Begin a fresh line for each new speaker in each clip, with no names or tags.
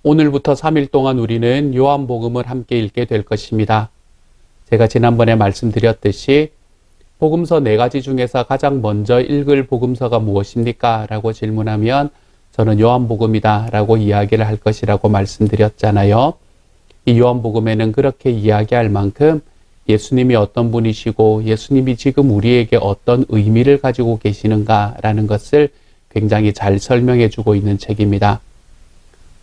오늘부터 3일 동안 우리는 요한복음을 함께 읽게 될 것입니다. 제가 지난번에 말씀드렸듯이 복음서 4가지 중에서 가장 먼저 읽을 복음서가 무엇입니까? 라고 질문하면 저는 요한복음이다 라고 이야기를 할 것이라고 말씀드렸잖아요. 이 요한복음에는 그렇게 이야기할 만큼 예수님이 어떤 분이시고 예수님이 지금 우리에게 어떤 의미를 가지고 계시는가라는 것을 굉장히 잘 설명해 주고 있는 책입니다.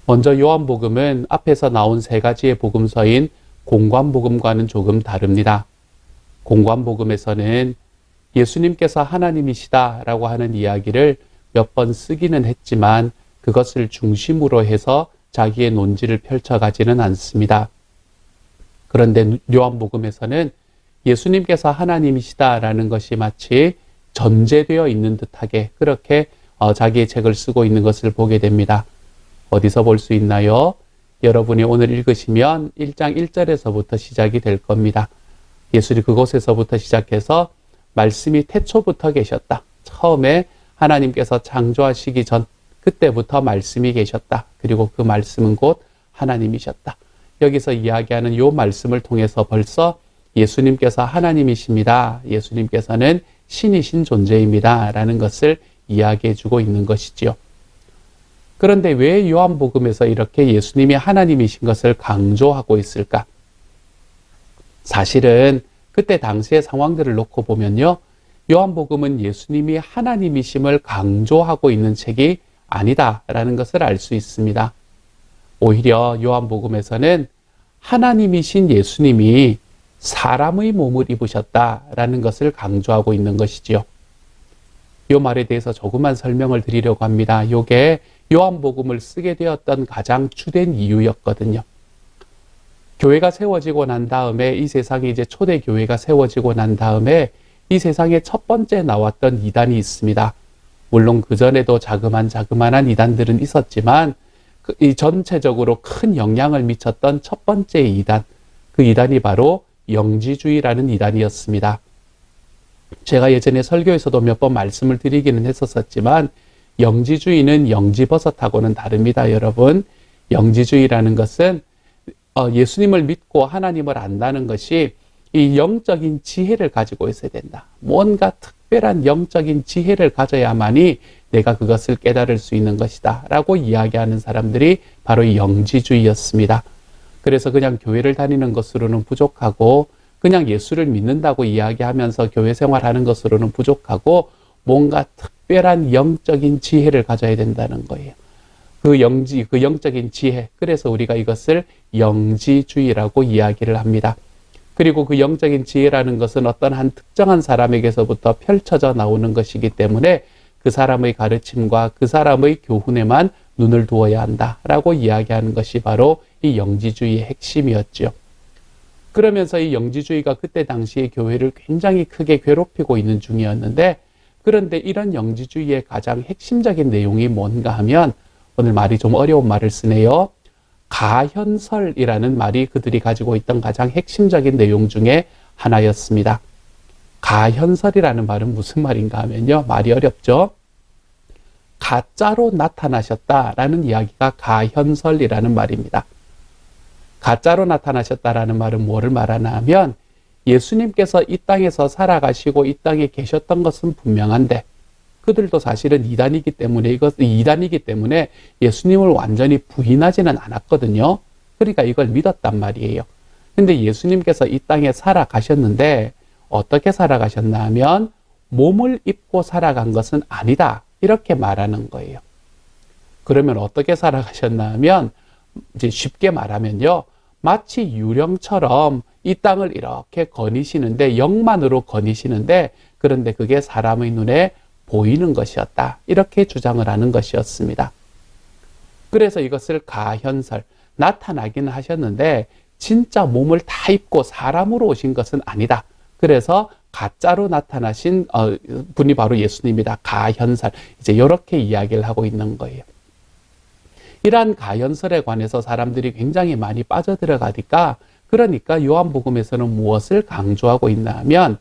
먼저 요한복음은 앞에서 나온 3가지의 복음서인 공관복음과는 조금 다릅니다. 공관복음에서는 예수님께서 하나님이시다라고 하는 이야기를 몇 번 쓰기는 했지만 그것을 중심으로 해서 자기의 논지를 펼쳐가지는 않습니다. 그런데 요한복음에서는 예수님께서 하나님이시다라는 것이 마치 전제되어 있는 듯하게 그렇게 자기의 책을 쓰고 있는 것을 보게 됩니다. 어디서 볼 수 있나요? 여러분이 오늘 읽으시면 1장 1절에서부터 시작이 될 겁니다. 예수님 그곳에서부터 시작해서 말씀이 태초부터 계셨다. 처음에 하나님께서 창조하시기 전 그때부터 말씀이 계셨다. 그리고 그 말씀은 곧 하나님이셨다. 여기서 이야기하는 이 말씀을 통해서 벌써 예수님께서 하나님이십니다. 예수님께서는 신이신 존재입니다. 라는 것을 이야기해 주고 있는 것이지요. 그런데 왜 요한복음에서 이렇게 예수님이 하나님이신 것을 강조하고 있을까? 사실은 그때 당시의 상황들을 놓고 보면요. 요한복음은 예수님이 하나님이심을 강조하고 있는 책이 아니다라는 것을 알 수 있습니다. 오히려 요한복음에서는 하나님이신 예수님이 사람의 몸을 입으셨다라는 것을 강조하고 있는 것이지요. 이 말에 대해서 조금만 설명을 드리려고 합니다. 이게 요한복음을 쓰게 되었던 가장 주된 이유였거든요. 교회가 세워지고 난 다음에 이 세상에 이제 초대교회가 세워지고 난 다음에 이 세상에 첫 번째 나왔던 이단이 있습니다. 물론 그전에도 자그만한 이단들은 있었지만 이 전체적으로 큰 영향을 미쳤던 첫 번째 이단, 그 이단이 바로 영지주의라는 이단이었습니다. 제가 예전에 설교에서도 몇 번 말씀을 드리기는 했었지만 영지주의는 영지버섯하고는 다릅니다. 여러분, 영지주의라는 것은 예수님을 믿고 하나님을 안다는 것이 이 영적인 지혜를 가지고 있어야 된다. 뭔가 특별한 영적인 지혜를 가져야만이 내가 그것을 깨달을 수 있는 것이다 라고 이야기하는 사람들이 바로 이 영지주의였습니다. 그래서 그냥 교회를 다니는 것으로는 부족하고 그냥 예수를 믿는다고 이야기하면서 교회 생활하는 것으로는 부족하고 뭔가 특별한 영적인 지혜를 가져야 된다는 거예요. 그 영적인 지혜, 그래서 우리가 이것을 영지주의라고 이야기를 합니다. 그리고 그 영적인 지혜라는 것은 어떤 한 특정한 사람에게서부터 펼쳐져 나오는 것이기 때문에 그 사람의 가르침과 그 사람의 교훈에만 눈을 두어야 한다라고 이야기하는 것이 바로 이 영지주의의 핵심이었죠. 그러면서 이 영지주의가 그때 당시에 교회를 굉장히 크게 괴롭히고 있는 중이었는데, 그런데 이런 영지주의의 가장 핵심적인 내용이 뭔가 하면, 오늘 말이 좀 어려운 말을 쓰네요. 가현설이라는 말이 그들이 가지고 있던 가장 핵심적인 내용 중에 하나였습니다. 가현설이라는 말은 무슨 말인가 하면요. 말이 어렵죠. 가짜로 나타나셨다라는 이야기가 가현설이라는 말입니다. 가짜로 나타나셨다라는 말은 뭐를 말하나 하면 예수님께서 이 땅에서 살아가시고 이 땅에 계셨던 것은 분명한데 그들도 사실은 이단이기 때문에 예수님을 완전히 부인하지는 않았거든요. 그러니까 이걸 믿었단 말이에요. 근데 예수님께서 이 땅에 살아가셨는데 어떻게 살아가셨나 하면 몸을 입고 살아간 것은 아니다. 이렇게 말하는 거예요. 그러면 어떻게 살아가셨나 하면 이제 쉽게 말하면요. 마치 유령처럼 이 땅을 이렇게 거니시는데 영만으로 거니시는데 그런데 그게 사람의 눈에 보이는 것이었다. 이렇게 주장을 하는 것이었습니다. 그래서 이것을 가현설, 나타나기는 하셨는데 진짜 몸을 다 입고 사람으로 오신 것은 아니다. 그래서 가짜로 나타나신 분이 바로 예수님이다. 가현설. 이제 이렇게 이야기를 하고 있는 거예요. 이러한 가현설에 관해서 사람들이 굉장히 많이 빠져들어가니까 그러니까 요한복음에서는 무엇을 강조하고 있나 하면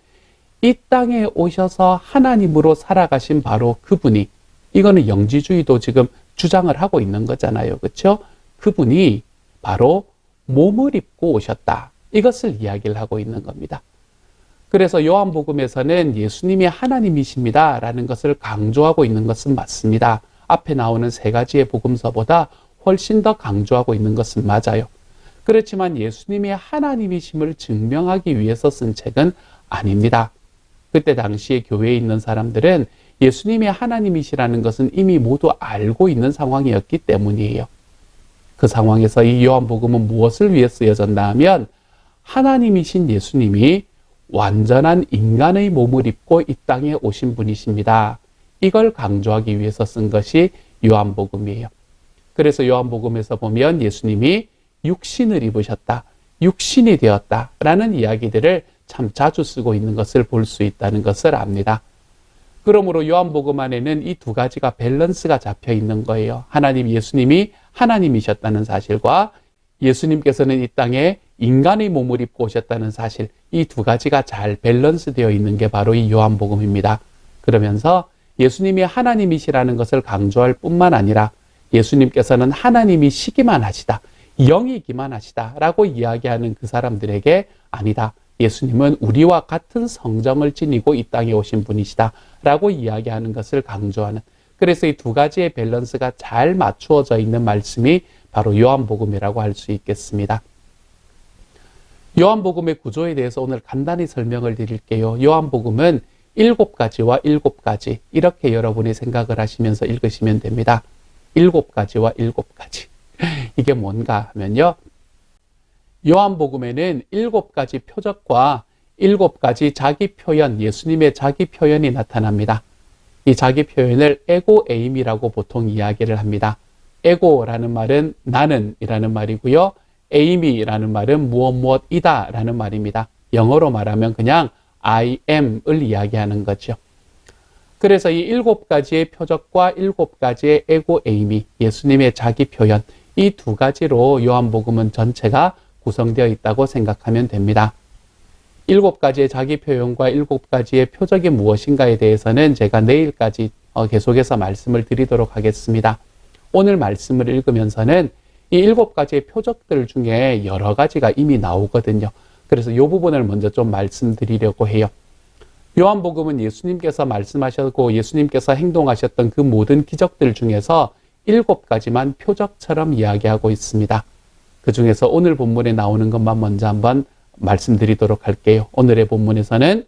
이 땅에 오셔서 하나님으로 살아가신 바로 그분이, 이거는 영지주의도 지금 주장을 하고 있는 거잖아요. 그렇죠? 그분이 바로 몸을 입고 오셨다. 이것을 이야기를 하고 있는 겁니다. 그래서 요한복음에서는 예수님이 하나님이십니다 라는 것을 강조하고 있는 것은 맞습니다. 앞에 나오는 세 가지의 복음서보다 훨씬 더 강조하고 있는 것은 맞아요. 그렇지만 예수님이 하나님이심을 증명하기 위해서 쓴 책은 아닙니다. 그때 당시에 교회에 있는 사람들은 예수님이 하나님이시라는 것은 이미 모두 알고 있는 상황이었기 때문이에요. 그 상황에서 이 요한복음은 무엇을 위해 쓰여졌나 하면 하나님이신 예수님이 완전한 인간의 몸을 입고 이 땅에 오신 분이십니다. 이걸 강조하기 위해서 쓴 것이 요한복음이에요. 그래서 요한복음에서 보면 예수님이 육신을 입으셨다, 육신이 되었다 라는 이야기들을 참 자주 쓰고 있는 것을 볼 수 있다는 것을 압니다. 그러므로 요한복음 안에는 이 두 가지가 밸런스가 잡혀 있는 거예요. 예수님이 하나님이셨다는 사실과 예수님께서는 이 땅에 인간의 몸을 입고 오셨다는 사실, 이 두 가지가 잘 밸런스 되어 있는 게 바로 이 요한복음입니다. 그러면서 예수님이 하나님이시라는 것을 강조할 뿐만 아니라 예수님께서는 하나님이시기만 하시다, 영이기만 하시다 라고 이야기하는 그 사람들에게 아니다, 예수님은 우리와 같은 성정을 지니고 이 땅에 오신 분이시다 라고 이야기하는 것을 강조하는, 그래서 이 두 가지의 밸런스가 잘 맞추어져 있는 말씀이 바로 요한복음이라고 할 수 있겠습니다. 요한복음의 구조에 대해서 오늘 간단히 설명을 드릴게요. 요한복음은 7가지와 7가지 이렇게 여러분이 생각을 하시면서 읽으시면 됩니다. 7가지와 7가지. 이게 뭔가 하면요. 요한복음에는 7가지 표적과 7가지 자기 표현, 예수님의 자기 표현이 나타납니다. 이 자기 표현을 에고 에임이라고 보통 이야기를 합니다. 에고라는 말은 나는 이라는 말이고요. 에임이라는 말은 무엇이다 라는 말입니다. 영어로 말하면 그냥 I am을 이야기하는 거죠. 그래서 이 7가지의 표적과 7가지의 에고 에임이 예수님의 자기 표현, 이 두 가지로 요한복음은 전체가 구성되어 있다고 생각하면 됩니다. 7가지의 자기 표현과 7가지의 표적이 무엇인가에 대해서는 제가 내일까지 계속해서 말씀을 드리도록 하겠습니다. 오늘 말씀을 읽으면서는 이 7가지의 표적들 중에 여러 가지가 이미 나오거든요. 그래서 이 부분을 먼저 좀 말씀드리려고 해요. 요한복음은 예수님께서 말씀하셨고 예수님께서 행동하셨던 그 모든 기적들 중에서 7가지만 표적처럼 이야기하고 있습니다. 그 중에서 오늘 본문에 나오는 것만 먼저 한번 말씀드리도록 할게요. 오늘의 본문에서는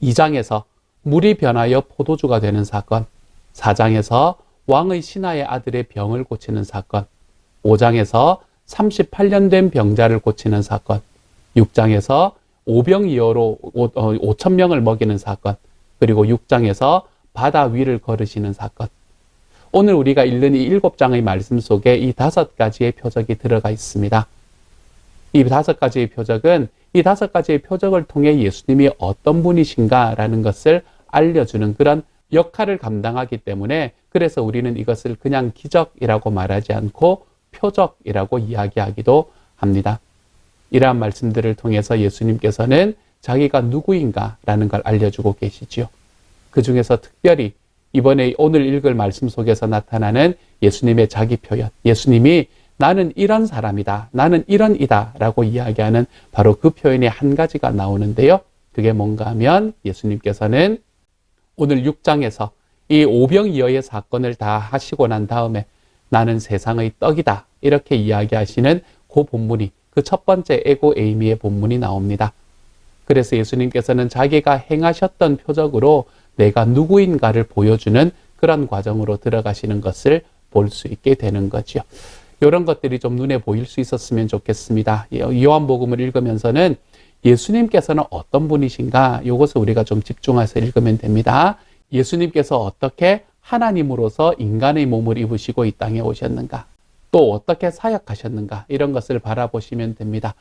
2장에서 물이 변하여 포도주가 되는 사건, 4장에서 왕의 신하의 아들의 병을 고치는 사건, 5장에서 38년 된 병자를 고치는 사건, 6장에서 오병이어로 5,000명을 먹이는 사건, 그리고 6장에서 바다 위를 걸으시는 사건. 오늘 우리가 읽는 이 7장의 말씀 속에 이 5가지의 표적이 들어가 있습니다. 이 5가지의 표적은 이 5가지의 표적을 통해 예수님이 어떤 분이신가라는 것을 알려주는 그런 역할을 감당하기 때문에 그래서 우리는 이것을 그냥 기적이라고 말하지 않고 표적이라고 이야기하기도 합니다. 이러한 말씀들을 통해서 예수님께서는 자기가 누구인가라는 걸 알려주고 계시지요. 그 중에서 특별히 이번에 오늘 읽을 말씀 속에서 나타나는 예수님의 자기 표현, 예수님이 나는 이런 사람이다, 나는 이런 이다 라고 이야기하는 바로 그 표현이 한 가지가 나오는데요. 그게 뭔가 하면 예수님께서는 오늘 6장에서 이 오병이어의 사건을 다 하시고 난 다음에 나는 세상의 떡이다 이렇게 이야기하시는 그 본문이 그 첫 번째 에고 에이미의 본문이 나옵니다. 그래서 예수님께서는 자기가 행하셨던 표적으로 내가 누구인가를 보여주는 그런 과정으로 들어가시는 것을 볼 수 있게 되는 거죠. 이런 것들이 좀 눈에 보일 수 있었으면 좋겠습니다. 요한복음을 읽으면서는 예수님께서는 어떤 분이신가 이것을 우리가 좀 집중해서 읽으면 됩니다. 예수님께서 어떻게 하나님으로서 인간의 몸을 입으시고 이 땅에 오셨는가, 또 어떻게 사역하셨는가 이런 것을 바라보시면 됩니다.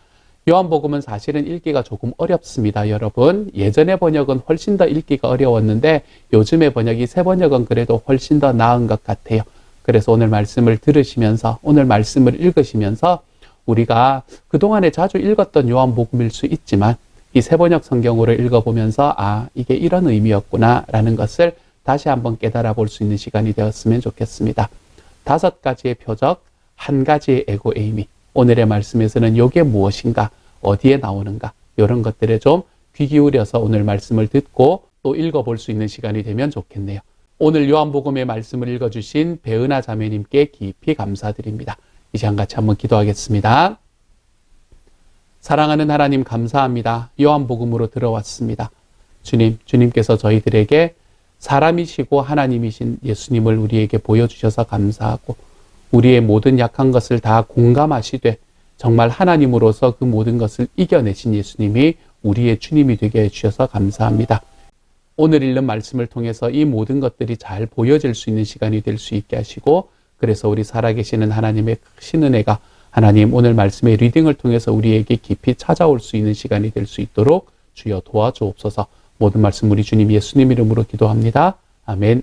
요한복음은 사실은 읽기가 조금 어렵습니다. 여러분, 예전의 번역은 훨씬 더 읽기가 어려웠는데 요즘의 번역이 새 번역은 그래도 훨씬 더 나은 것 같아요. 그래서 오늘 말씀을 들으시면서 오늘 말씀을 읽으시면서 우리가 그동안에 자주 읽었던 요한복음일 수 있지만 이 새 번역 성경으로 읽어보면서 이게 이런 의미였구나 라는 것을 다시 한번 깨달아 볼 수 있는 시간이 되었으면 좋겠습니다. 5가지의 표적, 한 가지의 에고 에이미. 오늘의 말씀에서는 이게 무엇인가, 어디에 나오는가, 이런 것들에 좀 귀 기울여서 오늘 말씀을 듣고 또 읽어볼 수 있는 시간이 되면 좋겠네요. 오늘 요한복음의 말씀을 읽어주신 배은하 자매님께 깊이 감사드립니다. 이 시간 같이 한번 기도하겠습니다. 사랑하는 하나님 감사합니다. 요한복음으로 들어왔습니다. 주님께서 저희들에게 사람이시고 하나님이신 예수님을 우리에게 보여주셔서 감사하고 우리의 모든 약한 것을 다 공감하시되 정말 하나님으로서 그 모든 것을 이겨내신 예수님이 우리의 주님이 되게 해주셔서 감사합니다. 오늘 읽는 말씀을 통해서 이 모든 것들이 잘 보여질 수 있는 시간이 될 수 있게 하시고 그래서 우리 살아계시는 하나님의 크신 은혜가 하나님 오늘 말씀의 리딩을 통해서 우리에게 깊이 찾아올 수 있는 시간이 될 수 있도록 주여 도와주옵소서. 모든 말씀 우리 주님 예수님 이름으로 기도합니다. 아멘.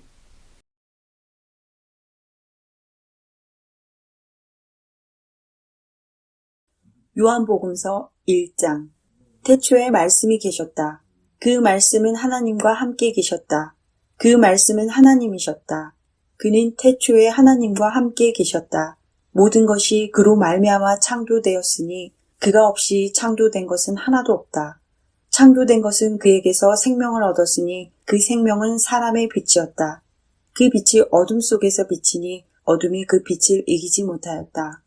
요한복음서 1장. 태초에 말씀이 계셨다. 그 말씀은 하나님과 함께 계셨다. 그 말씀은 하나님이셨다. 그는 태초에 하나님과 함께 계셨다. 모든 것이 그로 말미암아 창조되었으니 그가 없이 창조된 것은 하나도 없다. 창조된 것은 그에게서 생명을 얻었으니 그 생명은 사람의 빛이었다. 그 빛이 어둠 속에서 비치니 어둠이 그 빛을 이기지 못하였다.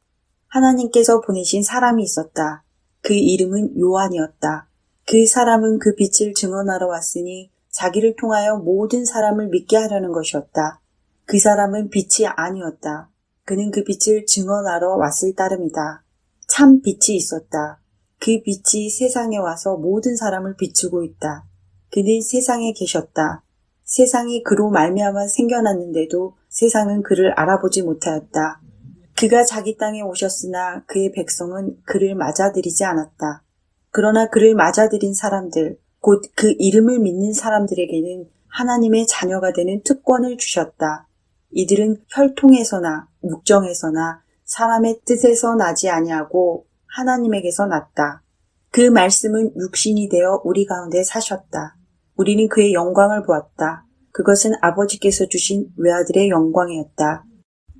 하나님께서 보내신 사람이 있었다. 그 이름은 요한이었다. 그 사람은 그 빛을 증언하러 왔으니 자기를 통하여 모든 사람을 믿게 하려는 것이었다. 그 사람은 빛이 아니었다. 그는 그 빛을 증언하러 왔을 따름이다. 참 빛이 있었다. 그 빛이 세상에 와서 모든 사람을 비추고 있다. 그는 세상에 계셨다. 세상이 그로 말미암아 생겨났는데도 세상은 그를 알아보지 못하였다. 그가 자기 땅에 오셨으나 그의 백성은 그를 맞아들이지 않았다. 그러나 그를 맞아들인 사람들, 곧 그 이름을 믿는 사람들에게는 하나님의 자녀가 되는 특권을 주셨다. 이들은 혈통에서나 육정에서나 사람의 뜻에서 나지 아니하고 하나님에게서 났다. 그 말씀은 육신이 되어 우리 가운데 사셨다. 우리는 그의 영광을 보았다. 그것은 아버지께서 주신 외아들의 영광이었다.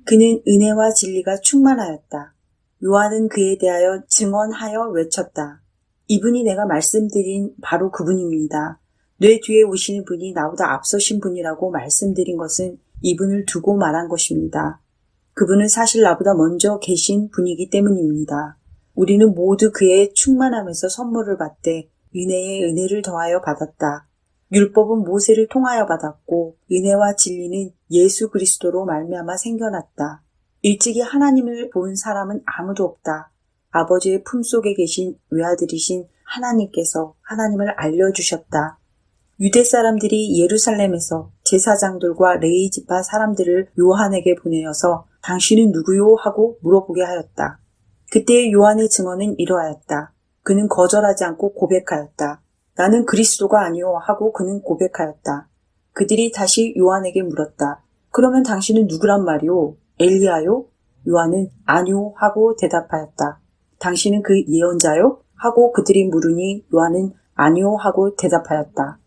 그는 은혜와 진리가 충만하였다. 요한은 그에 대하여 증언하여 외쳤다. 이분이 내가 말씀드린 바로 그분입니다. 내 뒤에 오시는 분이 나보다 앞서신 분이라고 말씀드린 것은 이분을 두고 말한 것입니다. 그분은 사실 나보다 먼저 계신 분이기 때문입니다. 우리는 모두 그의 충만함에서 선물을 받되 은혜에 은혜를 더하여 받았다. 율법은 모세를 통하여 받았고 은혜와 진리는 예수 그리스도로 말미암아 생겨났다. 일찍이 하나님을 본 사람은 아무도 없다. 아버지의 품속에 계신 외아들이신 하나님께서 하나님을 알려주셨다. 유대 사람들이 예루살렘에서 제사장들과 레위 지파 사람들을 요한에게 보내어서 당신은 누구요? 하고 물어보게 하였다. 그때의 요한의 증언은 이러하였다. 그는 거절하지 않고 고백하였다. 나는 그리스도가 아니오 하고 그는 고백하였다. 그들이 다시 요한에게 물었다. 그러면 당신은 누구란 말이오? 엘리야요? 요한은 아니오 하고 대답하였다. 당신은 그 예언자요? 하고 그들이 물으니 요한은 아니오 하고 대답하였다.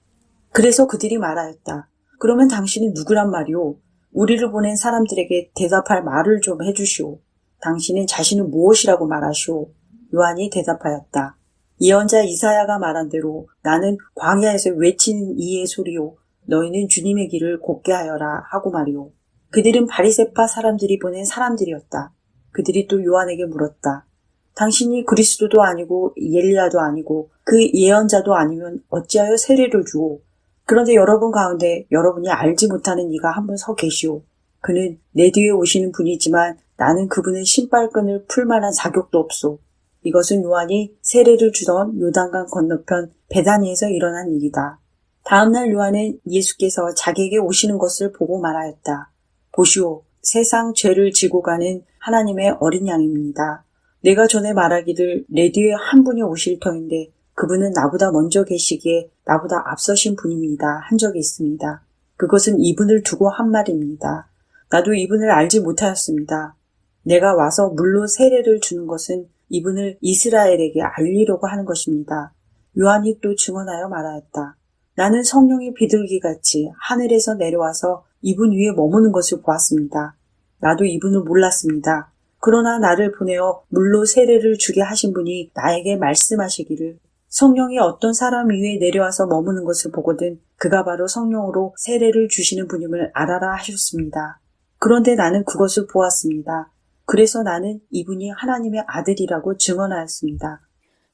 그래서 그들이 말하였다. 그러면 당신은 누구란 말이오? 우리를 보낸 사람들에게 대답할 말을 좀 해주시오. 당신은 자신은 무엇이라고 말하시오? 요한이 대답하였다. 예언자 이사야가 말한 대로 나는 광야에서 외치는 이의 소리요. 너희는 주님의 길을 곱게 하여라 하고 말이오. 그들은 바리새파 사람들이 보낸 사람들이었다. 그들이 또 요한에게 물었다. 당신이 그리스도도 아니고 엘리야도 아니고 그 예언자도 아니면 어찌하여 세례를 주오? 그런데 여러분 가운데 여러분이 알지 못하는 이가 한 분 서 계시오. 그는 내 뒤에 오시는 분이지만 나는 그분의 신발끈을 풀 만한 자격도 없소. 이것은 요한이 세례를 주던 요단강 건너편 베다니에서 일어난 일이다. 다음날 요한은 예수께서 자기에게 오시는 것을 보고 말하였다. 보시오, 세상 죄를 지고 가는 하나님의 어린 양입니다. 내가 전에 말하기를 내 뒤에 한 분이 오실 터인데 그분은 나보다 먼저 계시기에 나보다 앞서신 분입니다 한 적이 있습니다. 그것은 이분을 두고 한 말입니다. 나도 이분을 알지 못하였습니다. 내가 와서 물로 세례를 주는 것은 이분을 이스라엘에게 알리려고 하는 것입니다. 요한이 또 증언하여 말하였다. 나는 성령의 비둘기같이 하늘에서 내려와서 이분 위에 머무는 것을 보았습니다. 나도 이분을 몰랐습니다. 그러나 나를 보내어 물로 세례를 주게 하신 분이 나에게 말씀하시기를 성령이 어떤 사람 위에 내려와서 머무는 것을 보거든 그가 바로 성령으로 세례를 주시는 분임을 알아라 하셨습니다. 그런데 나는 그것을 보았습니다. 그래서 나는 이분이 하나님의 아들이라고 증언하였습니다.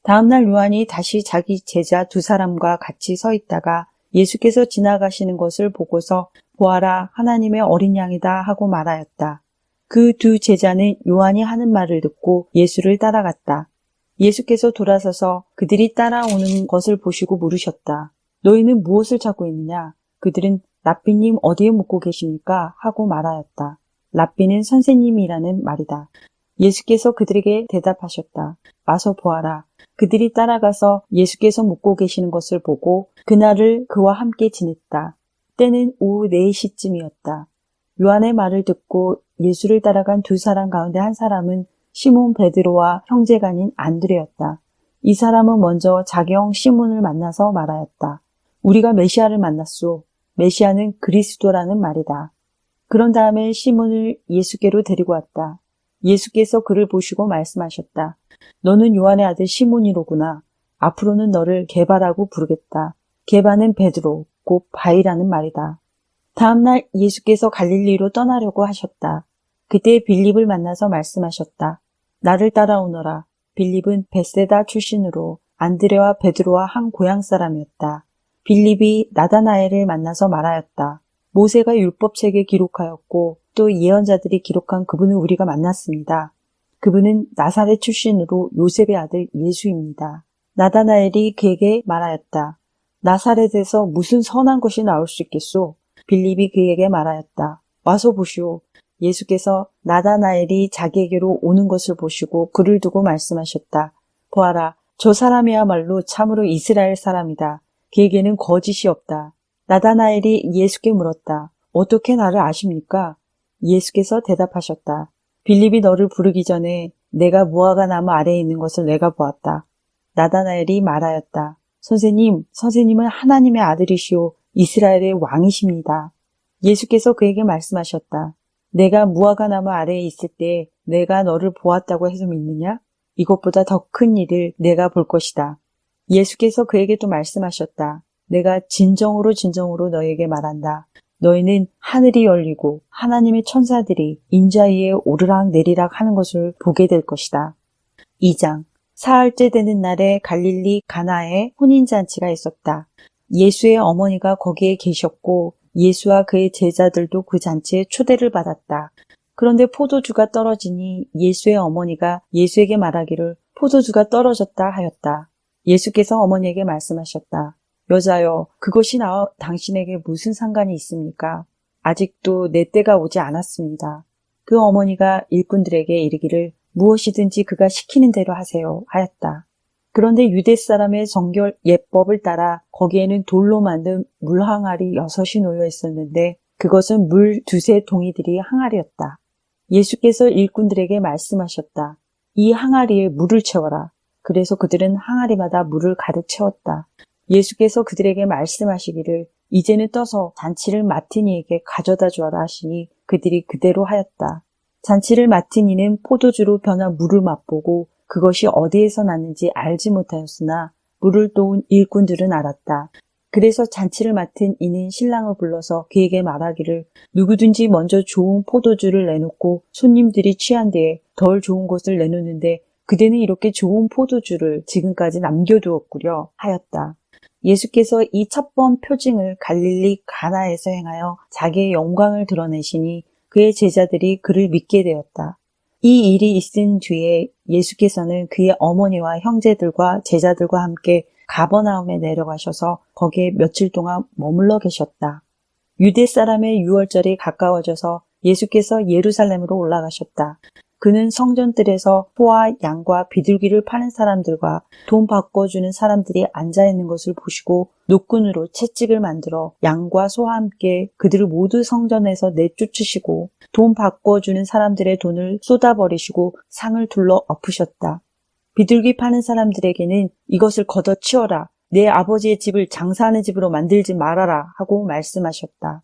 다음날 요한이 다시 자기 제자 두 사람과 같이 서 있다가 예수께서 지나가시는 것을 보고서 보아라 하나님의 어린 양이다 하고 말하였다. 그 두 제자는 요한이 하는 말을 듣고 예수를 따라갔다. 예수께서 돌아서서 그들이 따라오는 것을 보시고 물으셨다. 너희는 무엇을 찾고 있느냐? 그들은 랍비님 어디에 묵고 계십니까? 하고 말하였다. 랍비는 선생님이라는 말이다. 예수께서 그들에게 대답하셨다. 와서 보아라. 그들이 따라가서 예수께서 묵고 계시는 것을 보고 그날을 그와 함께 지냈다. 때는 오후 4시쯤이었다. 요한의 말을 듣고 예수를 따라간 두 사람 가운데 한 사람은 시몬 베드로와 형제간인 안드레였다. 이 사람은 먼저 자기 형 시몬을 만나서 말하였다. 우리가 메시아를 만났소. 메시아는 그리스도라는 말이다. 그런 다음에 시몬을 예수께로 데리고 왔다. 예수께서 그를 보시고 말씀하셨다. 너는 요한의 아들 시몬이로구나. 앞으로는 너를 게바라고 부르겠다. 게바는 베드로, 곧 바위라는 말이다. 다음날 예수께서 갈릴리로 떠나려고 하셨다. 그때 빌립을 만나서 말씀하셨다. 나를 따라오너라. 빌립은 베세다 출신으로 안드레와 베드로와 한 고향 사람이었다. 빌립이 나다나엘을 만나서 말하였다. 모세가 율법책에 기록하였고 또 예언자들이 기록한 그분을 우리가 만났습니다. 그분은 나사렛 출신으로 요셉의 아들 예수입니다. 나다나엘이 그에게 말하였다. 나사렛에서 무슨 선한 것이 나올 수 있겠소? 빌립이 그에게 말하였다. 와서 보시오. 예수께서 나다나엘이 자기에게로 오는 것을 보시고 그를 두고 말씀하셨다. 보아라, 저 사람이야말로 참으로 이스라엘 사람이다. 그에게는 거짓이 없다. 나다나엘이 예수께 물었다. 어떻게 나를 아십니까? 예수께서 대답하셨다. 빌립이 너를 부르기 전에 내가 무화과 나무 아래에 있는 것을 내가 보았다. 나다나엘이 말하였다. 선생님은 하나님의 아들이시오 이스라엘의 왕이십니다. 예수께서 그에게 말씀하셨다. 내가 무화과 나무 아래에 있을 때 내가 너를 보았다고 해서 믿느냐? 이것보다 더 큰 일을 내가 볼 것이다. 예수께서 그에게 또 말씀하셨다. 내가 진정으로 너희에게 말한다. 너희는 하늘이 열리고 하나님의 천사들이 인자 위에 오르락 내리락 하는 것을 보게 될 것이다. 2장. 사흘째 되는 날에 갈릴리 가나에 혼인잔치가 있었다. 예수의 어머니가 거기에 계셨고 예수와 그의 제자들도 그 잔치에 초대를 받았다. 그런데 포도주가 떨어지니 예수의 어머니가 예수에게 말하기를 포도주가 떨어졌다 하였다. 예수께서 어머니에게 말씀하셨다. 여자여, 그것이 나와 당신에게 무슨 상관이 있습니까? 아직도 내 때가 오지 않았습니다. 그 어머니가 일꾼들에게 이르기를 무엇이든지 그가 시키는 대로 하세요 하였다. 그런데 유대 사람의 정결 예법을 따라 거기에는 돌로 만든 물 항아리 6이 놓여 있었는데 그것은 물 2세 동이들이 항아리였다. 예수께서 일꾼들에게 말씀하셨다. 이 항아리에 물을 채워라. 그래서 그들은 항아리마다 물을 가득 채웠다. 예수께서 그들에게 말씀하시기를 이제는 떠서 잔치를 맡은 이에게 가져다 주어라 하시니 그들이 그대로 하였다. 잔치를 맡은 이는 포도주로 변한 물을 맛보고 그것이 어디에서 났는지 알지 못하였으나 물을 도운 일꾼들은 알았다. 그래서 잔치를 맡은 이는 신랑을 불러서 그에게 말하기를 누구든지 먼저 좋은 포도주를 내놓고 손님들이 취한 뒤에 덜 좋은 것을 내놓는데 그대는 이렇게 좋은 포도주를 지금까지 남겨두었구려 하였다. 예수께서 이 첫 번 표징을 갈릴리 가나에서 행하여 자기의 영광을 드러내시니 그의 제자들이 그를 믿게 되었다. 이 일이 있은 뒤에 예수께서는 그의 어머니와 형제들과 제자들과 함께 가버나움에 내려가셔서 거기에 며칠 동안 머물러 계셨다. 유대 사람의 유월절이 가까워져서 예수께서 예루살렘으로 올라가셨다. 그는 성전들에서 소와 양과 비둘기를 파는 사람들과 돈 바꿔주는 사람들이 앉아있는 것을 보시고 노끈으로 채찍을 만들어 양과 소와 함께 그들을 모두 성전에서 내쫓으시고 돈 바꿔주는 사람들의 돈을 쏟아버리시고 상을 둘러 엎으셨다. 비둘기 파는 사람들에게는 이것을 걷어치워라. 내 아버지의 집을 장사하는 집으로 만들지 말아라 하고 말씀하셨다.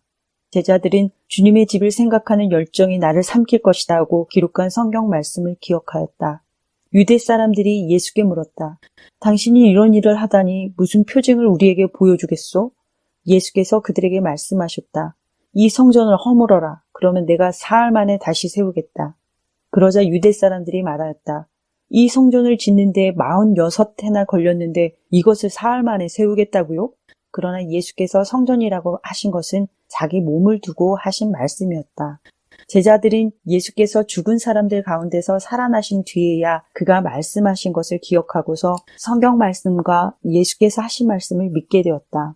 제자들은 주님의 집을 생각하는 열정이 나를 삼킬 것이다 하고 기록한 성경 말씀을 기억하였다. 유대 사람들이 예수께 물었다. 당신이 이런 일을 하다니 무슨 표징을 우리에게 보여주겠소? 예수께서 그들에게 말씀하셨다. 이 성전을 허물어라. 그러면 내가 사흘 만에 다시 세우겠다. 그러자 유대 사람들이 말하였다. 이 성전을 짓는데 46해나 걸렸는데 이것을 사흘 만에 세우겠다고요? 그러나 예수께서 성전이라고 하신 것은 자기 몸을 두고 하신 말씀이었다. 제자들은 예수께서 죽은 사람들 가운데서 살아나신 뒤에야 그가 말씀하신 것을 기억하고서 성경 말씀과 예수께서 하신 말씀을 믿게 되었다.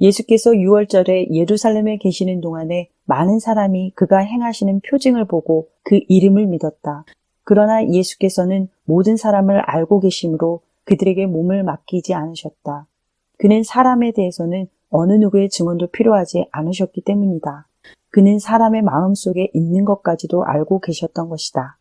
예수께서 6월절에 예루살렘에 계시는 동안에 많은 사람이 그가 행하시는 표징을 보고 그 이름을 믿었다. 그러나 예수께서는 모든 사람을 알고 계심으로 그들에게 몸을 맡기지 않으셨다. 그는 사람에 대해서는 어느 누구의 증언도 필요하지 않으셨기 때문이다. 그는 사람의 마음속에 있는 것까지도 알고 계셨던 것이다.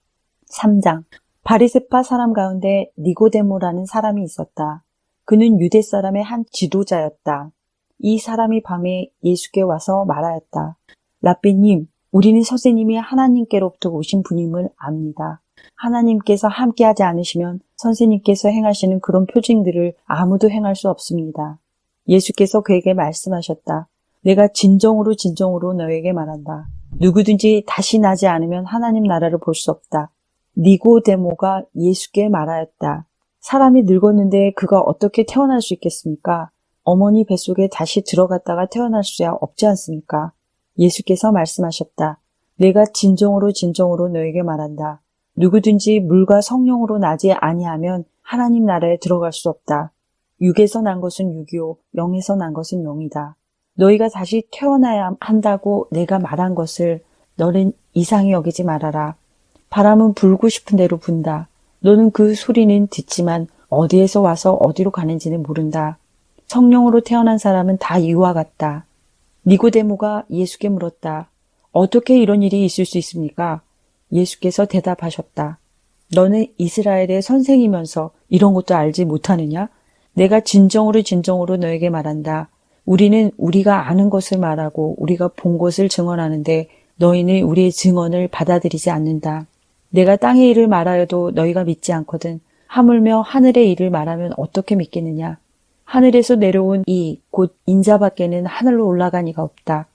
3장. 바리새파 사람 가운데 니고데모라는 사람이 있었다. 그는 유대 사람의 한 지도자였다. 이 사람이 밤에 예수께 와서 말하였다. 랍비님, 우리는 선생님이 하나님께로부터 오신 분임을 압니다. 하나님께서 함께하지 않으시면 선생님께서 행하시는 그런 표징들을 아무도 행할 수 없습니다. 예수께서 그에게 말씀하셨다. 내가 진정으로 너에게 말한다. 누구든지 다시 나지 않으면 하나님 나라를 볼 수 없다. 니고데모가 예수께 말하였다. 사람이 늙었는데 그가 어떻게 태어날 수 있겠습니까? 어머니 뱃속에 다시 들어갔다가 태어날 수야 없지 않습니까? 예수께서 말씀하셨다. 내가 진정으로 너에게 말한다. 누구든지 물과 성령으로 나지 아니하면 하나님 나라에 들어갈 수 없다. 육에서 난 것은 육이요 영에서 난 것은 영이다. 너희가 다시 태어나야 한다고 내가 말한 것을 너는 이상히 여기지 말아라. 바람은 불고 싶은 대로 분다. 너는 그 소리는 듣지만 어디에서 와서 어디로 가는지는 모른다. 성령으로 태어난 사람은 다 이와 같다. 니고데모가 예수께 물었다. 어떻게 이런 일이 있을 수 있습니까? 예수께서 대답하셨다. 너는 이스라엘의 선생이면서 이런 것도 알지 못하느냐? 내가 진정으로 너에게 말한다. 우리는 우리가 아는 것을 말하고 우리가 본 것을 증언하는데 너희는 우리의 증언을 받아들이지 않는다. 내가 땅의 일을 말하여도 너희가 믿지 않거든. 하물며 하늘의 일을 말하면 어떻게 믿겠느냐? 하늘에서 내려온 이 곧 인자밖에는 하늘로 올라간 이가 없다.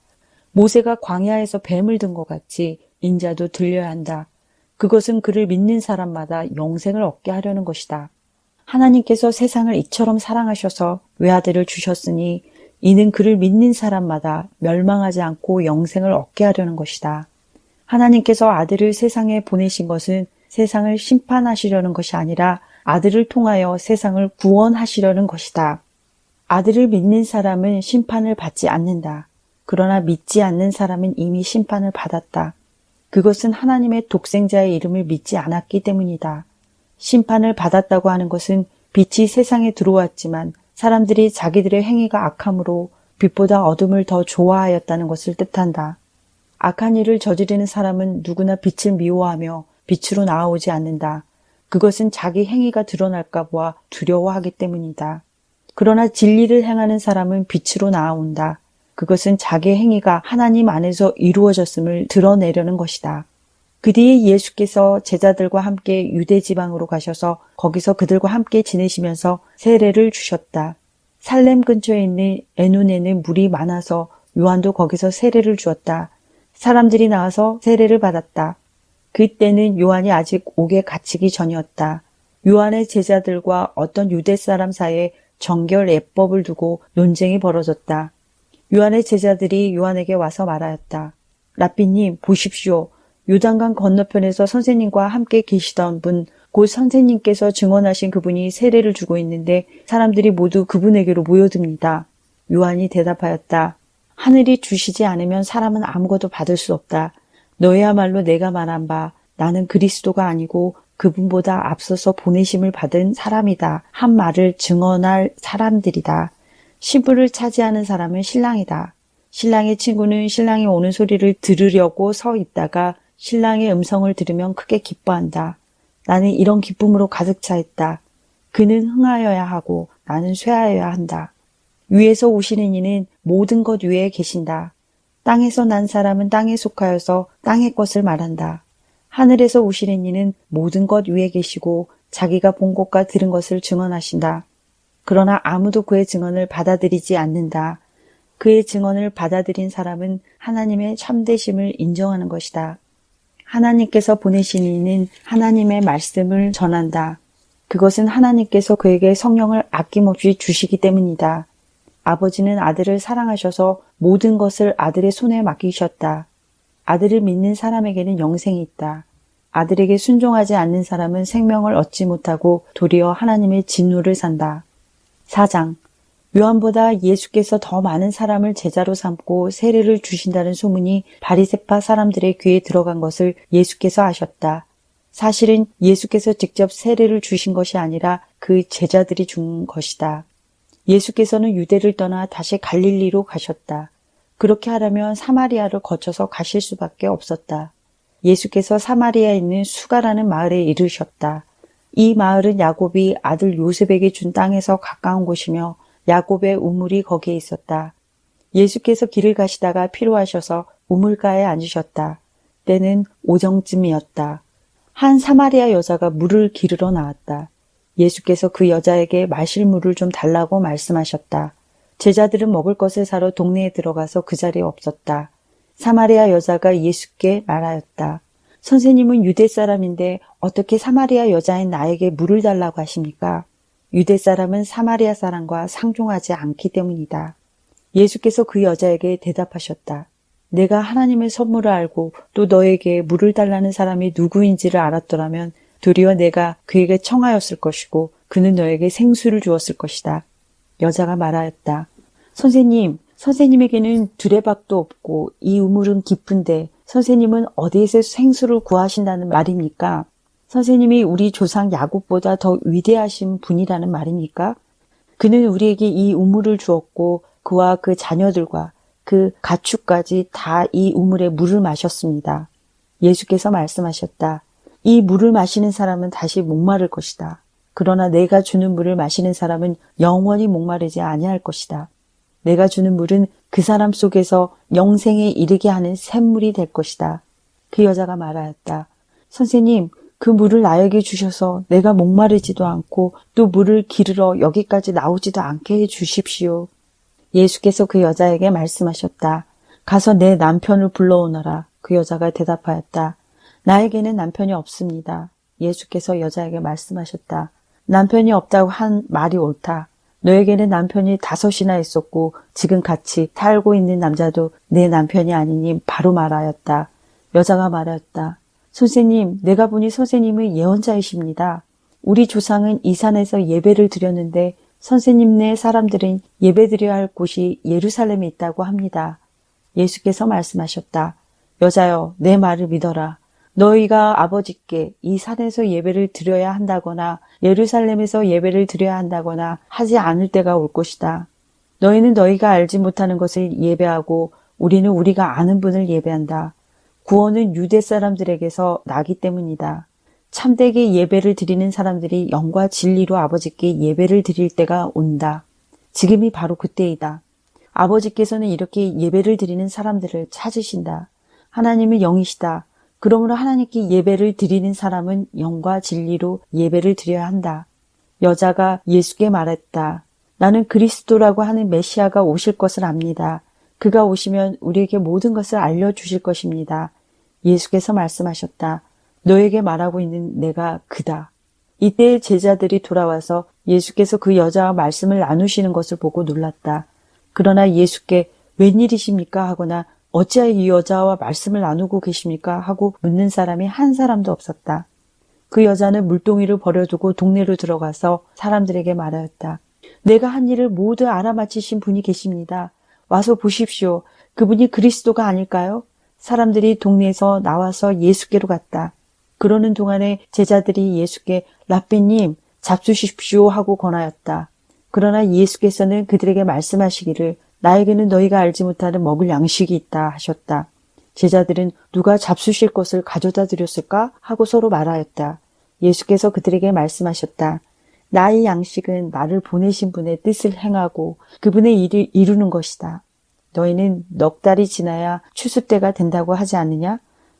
모세가 광야에서 뱀을 든 것 같이 인자도 들려야 한다. 그것은 그를 믿는 사람마다 영생을 얻게 하려는 것이다. 하나님께서 세상을 이처럼 사랑하셔서 외아들을 주셨으니 이는 그를 믿는 사람마다 멸망하지 않고 영생을 얻게 하려는 것이다. 하나님께서 아들을 세상에 보내신 것은 세상을 심판하시려는 것이 아니라 아들을 통하여 세상을 구원하시려는 것이다. 아들을 믿는 사람은 심판을 받지 않는다. 그러나 믿지 않는 사람은 이미 심판을 받았다. 그것은 하나님의 독생자의 이름을 믿지 않았기 때문이다. 심판을 받았다고 하는 것은 빛이 세상에 들어왔지만 사람들이 자기들의 행위가 악함으로 빛보다 어둠을 더 좋아하였다는 것을 뜻한다. 악한 일을 저지르는 사람은 누구나 빛을 미워하며 빛으로 나아오지 않는다. 그것은 자기 행위가 드러날까 봐 두려워하기 때문이다. 그러나 진리를 행하는 사람은 빛으로 나아온다. 그것은 자기 행위가 하나님 안에서 이루어졌음을 드러내려는 것이다. 그 뒤에 예수께서 제자들과 함께 유대 지방으로 가셔서 거기서 그들과 함께 지내시면서 세례를 주셨다. 살렘 근처에 있는 에논에는 물이 많아서 요한도 거기서 세례를 주었다. 사람들이 나와서 세례를 받았다. 그때는 요한이 아직 옥에 갇히기 전이었다. 요한의 제자들과 어떤 유대 사람 사이에 정결 예법을 두고 논쟁이 벌어졌다. 요한의 제자들이 요한에게 와서 말하였다. 랍비님, 보십시오. 요단강 건너편에서 선생님과 함께 계시던 분, 곧 선생님께서 증언하신 그분이 세례를 주고 있는데 사람들이 모두 그분에게로 모여듭니다. 요한이 대답하였다. 하늘이 주시지 않으면 사람은 아무것도 받을 수 없다. 너희야말로 내가 말한 바 나는 그리스도가 아니고 그분보다 앞서서 보내심을 받은 사람이다. 한 말을 증언할 사람들이다. 신부를 차지하는 사람은 신랑이다. 신랑의 친구는 신랑이 오는 소리를 들으려고 서 있다가 신랑의 음성을 들으면 크게 기뻐한다. 나는 이런 기쁨으로 가득 차 있다. 그는 흥하여야 하고 나는 쇠하여야 한다. 위에서 오시는 이는 모든 것 위에 계신다. 땅에서 난 사람은 땅에 속하여서 땅의 것을 말한다. 하늘에서 오시는 이는 모든 것 위에 계시고 자기가 본 것과 들은 것을 증언하신다. 그러나 아무도 그의 증언을 받아들이지 않는다. 그의 증언을 받아들인 사람은 하나님의 참되심을 인정하는 것이다. 하나님께서 보내신 이는 하나님의 말씀을 전한다. 그것은 하나님께서 그에게 성령을 아낌없이 주시기 때문이다. 아버지는 아들을 사랑하셔서 모든 것을 아들의 손에 맡기셨다. 아들을 믿는 사람에게는 영생이 있다. 아들에게 순종하지 않는 사람은 생명을 얻지 못하고 도리어 하나님의 진노를 산다. 4장. 요한보다 예수께서 더 많은 사람을 제자로 삼고 세례를 주신다는 소문이 바리새파 사람들의 귀에 들어간 것을 예수께서 아셨다. 사실은 예수께서 직접 세례를 주신 것이 아니라 그 제자들이 준 것이다. 예수께서는 유대를 떠나 다시 갈릴리로 가셨다. 그렇게 하려면 사마리아를 거쳐서 가실 수밖에 없었다. 예수께서 사마리아에 있는 수가라는 마을에 이르셨다. 이 마을은 야곱이 아들 요셉에게 준 땅에서 가까운 곳이며 야곱의 우물이 거기에 있었다. 예수께서 길을 가시다가 피로하셔서 우물가에 앉으셨다. 때는 오정쯤이었다. 한 사마리아 여자가 물을 기르러 나왔다. 예수께서 그 여자에게 마실 물을 좀 달라고 말씀하셨다. 제자들은 먹을 것을 사러 동네에 들어가서 그 자리에 없었다. 사마리아 여자가 예수께 말하였다. 선생님은 유대 사람인데 어떻게 사마리아 여자인 나에게 물을 달라고 하십니까? 유대 사람은 사마리아 사람과 상종하지 않기 때문이다. 예수께서 그 여자에게 대답하셨다. 내가 하나님의 선물을 알고 또 너에게 물을 달라는 사람이 누구인지를 알았더라면 도리어 내가 그에게 청하였을 것이고 그는 너에게 생수를 주었을 것이다. 여자가 말하였다. 선생님, 선생님에게는 두레박도 없고 이 우물은 깊은데 선생님은 어디에서 생수를 구하신다는 말입니까? 선생님이 우리 조상 야곱보다 더 위대하신 분이라는 말입니까? 그는 우리에게 이 우물을 주었고 그와 그 자녀들과 그 가축까지 다 이 우물에 물을 마셨습니다. 예수께서 말씀하셨다. 이 물을 마시는 사람은 다시 목마를 것이다. 그러나 내가 주는 물을 마시는 사람은 영원히 목마르지 아니할 것이다. 내가 주는 물은 그 사람 속에서 영생에 이르게 하는 샘물이 될 것이다. 그 여자가 말하였다. 선생님, 그 물을 나에게 주셔서 내가 목마르지도 않고 또 물을 기르러 여기까지 나오지도 않게 해 주십시오. 예수께서 그 여자에게 말씀하셨다. 가서 내 남편을 불러오너라. 그 여자가 대답하였다. 나에게는 남편이 없습니다. 예수께서 여자에게 말씀하셨다. 남편이 없다고 한 말이 옳다. 너에게는 남편이 5이나 있었고 지금 같이 살고 있는 남자도 내 남편이 아니니 바로 말하였다. 여자가 말하였다. 선생님, 내가 보니 선생님은 예언자이십니다. 우리 조상은 이 산에서 예배를 드렸는데 선생님네 사람들은 예배드려야 할 곳이 예루살렘에 있다고 합니다. 예수께서 말씀하셨다. 여자여, 내 말을 믿어라. 너희가 아버지께 이 산에서 예배를 드려야 한다거나 예루살렘에서 예배를 드려야 한다거나 하지 않을 때가 올 것이다. 너희는 너희가 알지 못하는 것을 예배하고 우리는 우리가 아는 분을 예배한다. 구원은 유대 사람들에게서 나기 때문이다. 참되게 예배를 드리는 사람들이 영과 진리로 아버지께 예배를 드릴 때가 온다. 지금이 바로 그때이다. 아버지께서는 이렇게 예배를 드리는 사람들을 찾으신다. 하나님은 영이시다. 그러므로 하나님께 예배를 드리는 사람은 영과 진리로 예배를 드려야 한다. 여자가 예수께 말했다. 나는 그리스도라고 하는 메시아가 오실 것을 압니다. 그가 오시면 우리에게 모든 것을 알려주실 것입니다. 예수께서 말씀하셨다. 너에게 말하고 있는 내가 그다. 이때 제자들이 돌아와서 예수께서 그 여자와 말씀을 나누시는 것을 보고 놀랐다. 그러나 예수께 웬일이십니까 하거나 어찌하여 이 여자와 말씀을 나누고 계십니까 하고 묻는 사람이 한 사람도 없었다. 그 여자는 물동이를 버려두고 동네로 들어가서 사람들에게 말하였다. 내가 한 일을 모두 알아맞히신 분이 계십니다. 와서 보십시오. 그분이 그리스도가 아닐까요? 사람들이 동네에서 나와서 예수께로 갔다. 그러는 동안에 제자들이 예수께 라삐님 잡수십시오 하고 권하였다. 그러나 예수께서는 그들에게 말씀하시기를 나에게는 너희가 알지 못하는 먹을 양식이 있다 하셨다. 제자들은 누가 잡수실 것을 가져다 드렸을까 하고 서로 말하였다. 예수께서 그들에게 말씀하셨다. 나의 양식은 나를 보내신 분의 뜻을 행하고 그분의 일을 이루는 것이다.
너희는 넉 달이 지나야 추수 때가 된다고 하지 않느냐?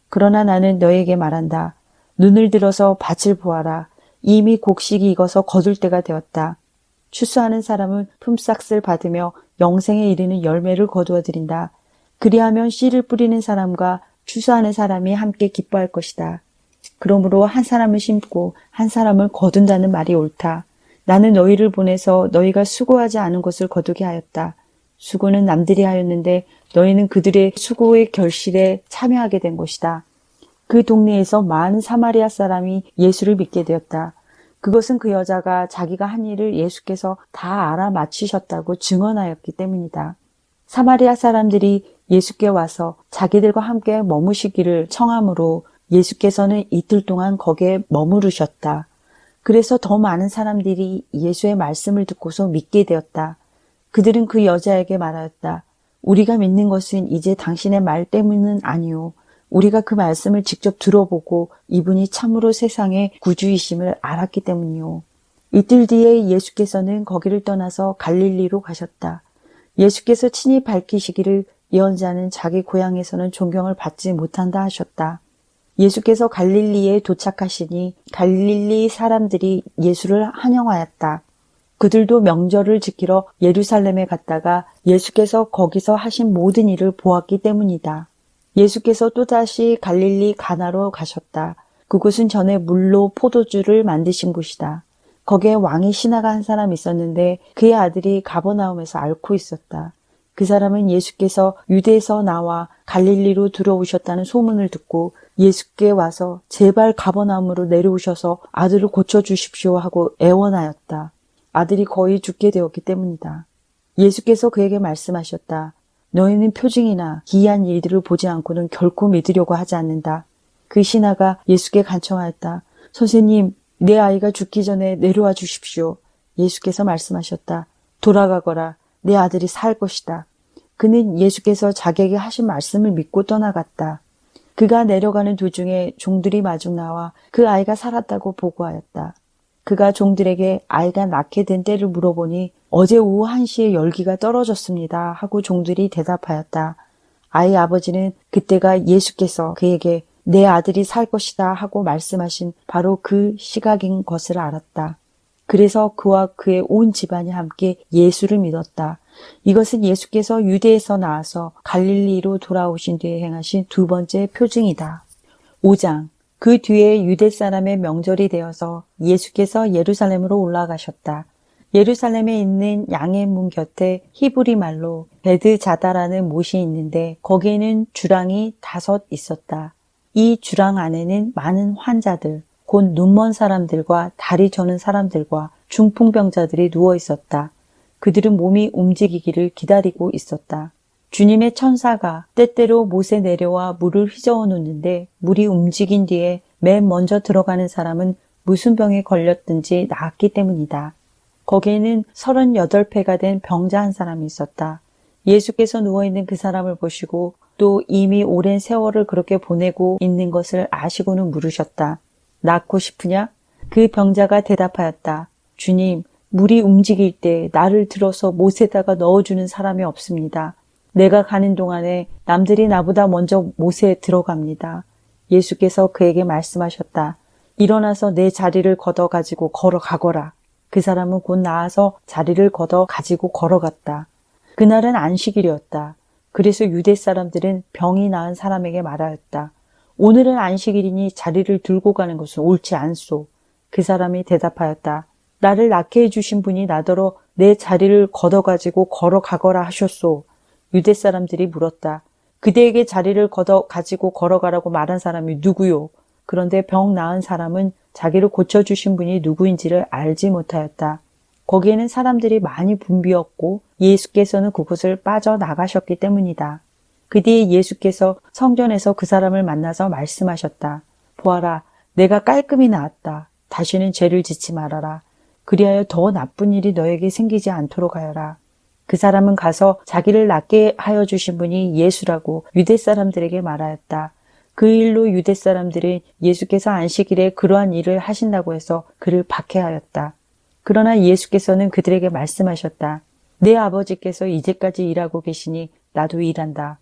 그러나 나는 너희에게 말한다. 눈을 들어서 밭을 보아라. 이미 곡식이 익어서 거둘 때가 되었다. 추수하는 사람은 품삯을 받으며 영생에 이르는 열매를 거두어 드린다. 그리하면 씨를 뿌리는 사람과 추수하는 사람이 함께 기뻐할 것이다. 그러므로 한 사람을 심고 한 사람을 거둔다는 말이 옳다. 나는 너희를 보내서 너희가 수고하지 않은 것을 거두게 하였다. 수고는 남들이 하였는데 너희는 그들의 수고의 결실에 참여하게 된 것이다. 그 동네에서 많은 사마리아 사람이 예수를 믿게 되었다. 그것은 그 여자가 자기가 한 일을 예수께서 다 알아맞히셨다고 증언하였기 때문이다. 사마리아 사람들이 예수께 와서 자기들과 함께 머무시기를 청하므로 예수께서는 이틀 동안 거기에 머무르셨다. 그래서 더 많은 사람들이 예수의 말씀을 듣고서 믿게 되었다. 그들은 그 여자에게 말하였다. 우리가 믿는 것은 이제 당신의 말 때문은 아니오. 우리가 그 말씀을 직접 들어보고 이분이 참으로 세상의 구주이심을 알았기 때문이오. 이틀 뒤에 예수께서는 거기를 떠나서 갈릴리로 가셨다. 예수께서 친히 밝히시기를 예언자는 자기 고향에서는 존경을 받지 못한다 하셨다. 예수께서 갈릴리에 도착하시니 갈릴리 사람들이 예수를 환영하였다. 그들도 명절을 지키러 예루살렘에 갔다가 예수께서 거기서 하신 모든 일을 보았기 때문이다. 예수께서 또다시 갈릴리 가나로 가셨다. 그곳은 전에 물로 포도주를 만드신 곳이다. 거기에 왕의 신하가 한 사람 있었는데 그의 아들이 가버나움에서 앓고 있었다. 그 사람은 예수께서 유대에서 나와 갈릴리로 들어오셨다는 소문을 듣고 예수께 와서 제발 가버나움으로 내려오셔서 아들을 고쳐주십시오 하고 애원하였다. 아들이 거의 죽게 되었기 때문이다. 예수께서 그에게 말씀하셨다. 너희는 표징이나 기이한 일들을 보지 않고는 결코 믿으려고 하지 않는다. 그 신하가 예수께 간청하였다. 선생님, 내 아이가 죽기 전에 내려와 주십시오. 예수께서 말씀하셨다. 돌아가거라. 내 아들이 살 것이다. 그는 예수께서 자기에게 하신 말씀을 믿고 떠나갔다. 그가 내려가는 도중에 종들이 마중 나와 그 아이가 살았다고 보고하였다. 그가 종들에게 아이가 낳게 된 때를 물어보니 어제 오후 1시에 열기가 떨어졌습니다 하고 종들이 대답하였다. 아이 아버지는 그때가 예수께서 그에게 내 아들이 살 것이다 하고 말씀하신 바로 그 시각인 것을 알았다. 그래서 그와 그의 온 집안이 함께 예수를 믿었다. 이것은 예수께서 유대에서 나와서 갈릴리로 돌아오신 뒤에 행하신 두 번째 표징이다. 5장. 그 뒤에 유대 사람의 명절이 되어서 예수께서 예루살렘으로 올라가셨다. 예루살렘에 있는 양의 문 곁에 히브리 말로 베드자다라는 못이 있는데 거기에는 주랑이 5 있었다. 이 주랑 안에는 많은 환자들, 곧 눈먼 사람들과 다리 저는 사람들과 중풍병자들이 누워 있었다. 그들은 몸이 움직이기를 기다리고 있었다. 주님의 천사가 때때로 못에 내려와 물을 휘저어 놓는데 물이 움직인 뒤에 맨 먼저 들어가는 사람은 무슨 병에 걸렸든지 나았기 때문이다. 거기에는 38패가 된 병자 한 사람이 있었다. 예수께서 누워있는 그 사람을 보시고 또 이미 오랜 세월을 그렇게 보내고 있는 것을 아시고는 물으셨다. 낫고 싶으냐? 그 병자가 대답하였다. 주님, 물이 움직일 때 나를 들어서 못에다가 넣어주는 사람이 없습니다. 내가 가는 동안에 남들이 나보다 먼저 못에 들어갑니다. 예수께서 그에게 말씀하셨다. 일어나서 내 자리를 걷어 가지고 걸어가거라. 그 사람은 곧 나아서 자리를 걷어 가지고 걸어갔다. 그날은 안식일이었다. 그래서 유대 사람들은 병이 나은 사람에게 말하였다. 오늘은 안식일이니 자리를 들고 가는 것은 옳지 않소. 그 사람이 대답하였다. 나를 낫게 해주신 분이 나더러 내 자리를 걷어가지고 걸어가거라 하셨소. 유대 사람들이 물었다. 그대에게 자리를 걷어가지고 걸어가라고 말한 사람이 누구요? 그런데 병 나은 사람은 자기를 고쳐주신 분이 누구인지를 알지 못하였다. 거기에는 사람들이 많이 붐비었고 예수께서는 그곳을 빠져나가셨기 때문이다. 그 뒤에 예수께서 성전에서 그 사람을 만나서 말씀하셨다. 보아라, 내가 깔끔히 나았다. 다시는 죄를 짓지 말아라. 그리하여 더 나쁜 일이 너에게 생기지 않도록 하여라. 그 사람은 가서 자기를 낫게 하여 주신 분이 예수라고 유대 사람들에게 말하였다. 그 일로 유대 사람들은 예수께서 안식일에 그러한 일을 하신다고 해서 그를 박해하였다. 그러나 예수께서는 그들에게 말씀하셨다. 내 아버지께서 이제까지 일하고 계시니 나도 일한다.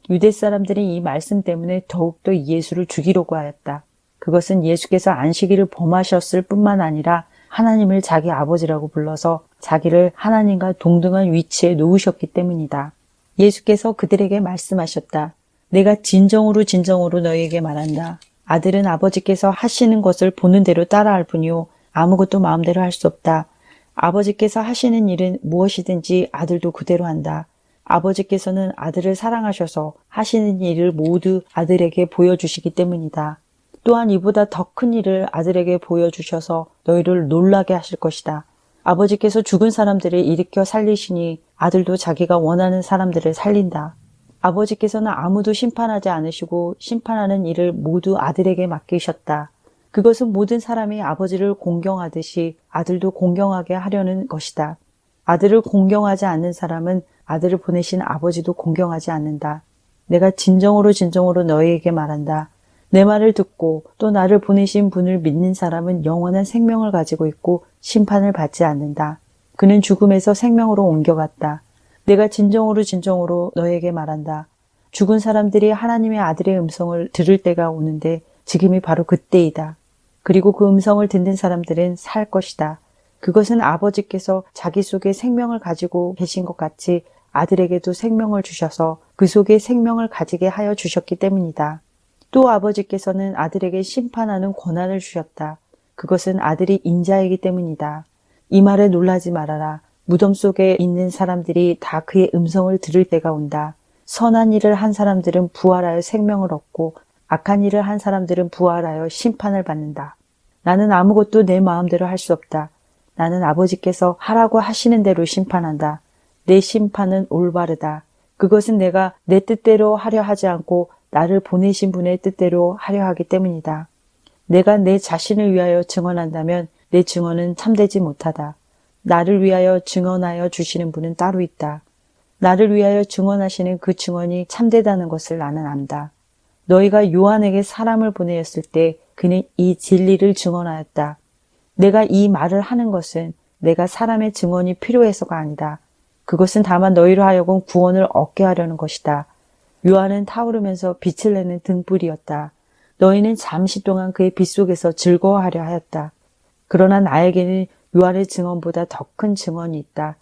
유대 사람들이 이 말씀 때문에 더욱더 예수를 죽이려고 하였다. 그것은 예수께서 안식일을 범하셨을 뿐만 아니라 하나님을 자기 아버지라고 불러서 자기를 하나님과 동등한 위치에 놓으셨기 때문이다. 예수께서 그들에게 말씀하셨다. 내가 진정으로 너희에게 말한다. 아들은 아버지께서 하시는 것을 보는 대로 따라할 뿐이요 아무것도 마음대로 할 수 없다. 아버지께서 하시는 일은 무엇이든지 아들도 그대로 한다. 아버지께서는 아들을 사랑하셔서 하시는 일을 모두 아들에게 보여주시기 때문이다. 또한 이보다 더 큰 일을 아들에게 보여주셔서 너희를 놀라게 하실 것이다. 아버지께서 죽은 사람들을 일으켜 살리시니 아들도 자기가 원하는 사람들을 살린다. 아버지께서는 아무도 심판하지 않으시고 심판하는 일을 모두 아들에게 맡기셨다. 그것은 모든 사람이 아버지를 공경하듯이 아들도 공경하게 하려는 것이다. 아들을 공경하지 않는 사람은 아들을 보내신 아버지도 공경하지 않는다. 내가 진정으로 너희에게 말한다. 내 말을 듣고 또 나를 보내신 분을 믿는 사람은 영원한 생명을 가지고 있고 심판을 받지 않는다. 그는 죽음에서 생명으로 옮겨갔다. 내가 진정으로 너희에게 말한다. 죽은 사람들이 하나님의 아들의 음성을 들을 때가 오는데 지금이 바로 그때이다. 그리고 그 음성을 듣는 사람들은 살 것이다. 그것은 아버지께서 자기 속에 생명을 가지고 계신 것 같이 아들에게도 생명을 주셔서 그 속에 생명을 가지게 하여 주셨기 때문이다. 또 아버지께서는 아들에게 심판하는 권한을 주셨다. 그것은 아들이 인자이기 때문이다. 이 말에 놀라지 말아라. 무덤 속에 있는 사람들이 다 그의 음성을 들을 때가 온다. 선한 일을 한 사람들은 부활하여 생명을 얻고 악한 일을 한 사람들은 부활하여 심판을 받는다. 나는 아무것도 내 마음대로 할 수 없다. 나는 아버지께서 하라고 하시는 대로 심판한다. 내 심판은 올바르다. 그것은 내가 내 뜻대로 하려 하지 않고 나를 보내신 분의 뜻대로 하려 하기 때문이다. 내가 내 자신을 위하여 증언한다면 내 증언은 참되지 못하다. 나를 위하여 증언하여 주시는 분은 따로 있다. 나를 위하여 증언하시는 그 증언이 참되다는 것을 나는 안다. 너희가 요한에게 사람을 보내었을 때 그는 이 진리를 증언하였다. 내가 이 말을 하는 것은 내가 사람의 증언이 필요해서가 아니다. 그것은 다만 너희로 하여금 구원을 얻게 하려는 것이다. 요한은 타오르면서 빛을 내는 등불이었다. 너희는 잠시 동안 그의 빛 속에서 즐거워하려 하였다. 그러나 나에게는 요한의 증언보다 더 큰 증언이 있다.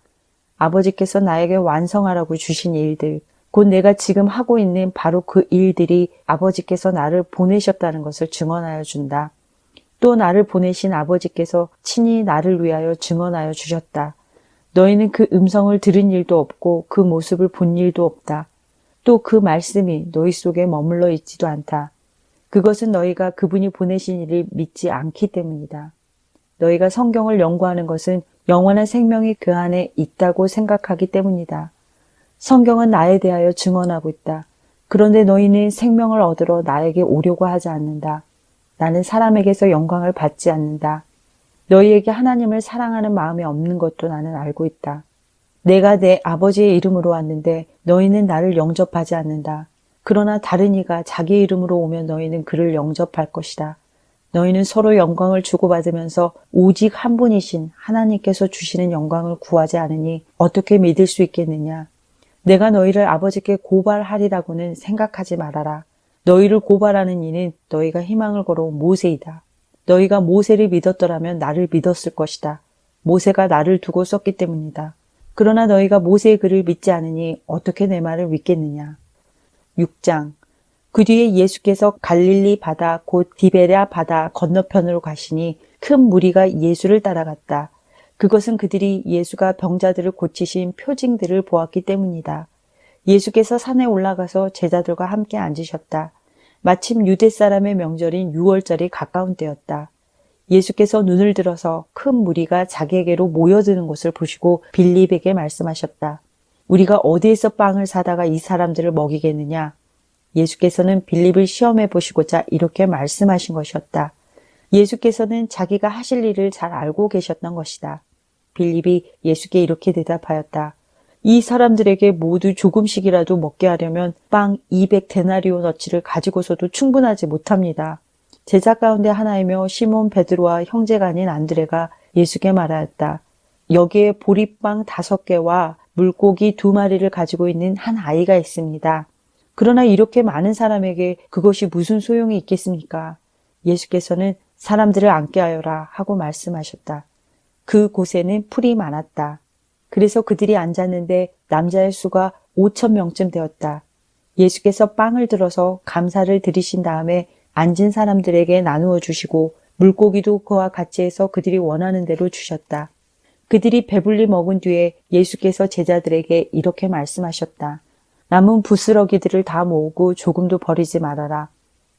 아버지께서 나에게 완성하라고 주신 일들, 곧 내가 지금 하고 있는 바로 그 일들이 아버지께서 나를 보내셨다는 것을 증언하여 준다. 또 나를 보내신 아버지께서 친히 나를 위하여 증언하여 주셨다. 너희는 그 음성을 들은 일도 없고 그 모습을 본 일도 없다. 또 그 말씀이 너희 속에 머물러 있지도 않다. 그것은 너희가 그분이 보내신 일을 믿지 않기 때문이다. 너희가 성경을 연구하는 것은 영원한 생명이 그 안에 있다고 생각하기 때문이다. 성경은 나에 대하여 증언하고 있다. 그런데 너희는 생명을 얻으러 나에게 오려고 하지 않는다. 나는 사람에게서 영광을 받지 않는다. 너희에게 하나님을 사랑하는 마음이 없는 것도 나는 알고 있다. 내가 내 아버지의 이름으로 왔는데 너희는 나를 영접하지 않는다. 그러나 다른 이가 자기 이름으로 오면 너희는 그를 영접할 것이다. 너희는 서로 영광을 주고받으면서 오직 한 분이신 하나님께서 주시는 영광을 구하지 않으니 어떻게 믿을 수 있겠느냐. 내가 너희를 아버지께 고발하리라고는 생각하지 말아라. 너희를 고발하는 이는 너희가 희망을 걸어온 모세이다. 너희가 모세를 믿었더라면 나를 믿었을 것이다. 모세가 나를 두고 썼기 때문이다. 그러나 너희가 모세의 글을 믿지 않으니 어떻게 내 말을 믿겠느냐. 6장. 그 뒤에 예수께서 갈릴리 바다 곧 디베랴 바다 건너편으로 가시니 큰 무리가 예수를 따라갔다. 그것은 그들이 예수가 병자들을 고치신 표징들을 보았기 때문이다. 예수께서 산에 올라가서 제자들과 함께 앉으셨다. 마침 유대 사람의 명절인 6월절이 가까운 때였다. 예수께서 눈을 들어서 큰 무리가 자기에게로 모여드는 것을 보시고 빌립에게 말씀하셨다. 우리가 어디에서 빵을 사다가 이 사람들을 먹이겠느냐? 예수께서는 빌립을 시험해 보시고자 이렇게 말씀하신 것이었다. 예수께서는 자기가 하실 일을 잘 알고 계셨던 것이다. 빌립이 예수께 이렇게 대답하였다. 이 사람들에게 모두 조금씩이라도 먹게 하려면 빵 200데나리오너치를 가지고서도 충분하지 못합니다. 제자 가운데 하나이며 시몬 베드로와 형제가 아닌 안드레가 예수께 말하였다. 여기에 보리빵 5개와 물고기 2마리를 가지고 있는 한 아이가 있습니다. 그러나 이렇게 많은 사람에게 그것이 무슨 소용이 있겠습니까? 예수께서는 사람들을 앉게 하여라 하고 말씀하셨다. 그 곳에는 풀이 많았다. 그래서 그들이 앉았는데 남자의 수가 5,000명쯤 되었다. 예수께서 빵을 들어서 감사를 드리신 다음에 앉은 사람들에게 나누어 주시고 물고기도 그와 같이 해서 그들이 원하는 대로 주셨다. 그들이 배불리 먹은 뒤에 예수께서 제자들에게 이렇게 말씀하셨다. 남은 부스러기들을 다 모으고 조금도 버리지 말아라.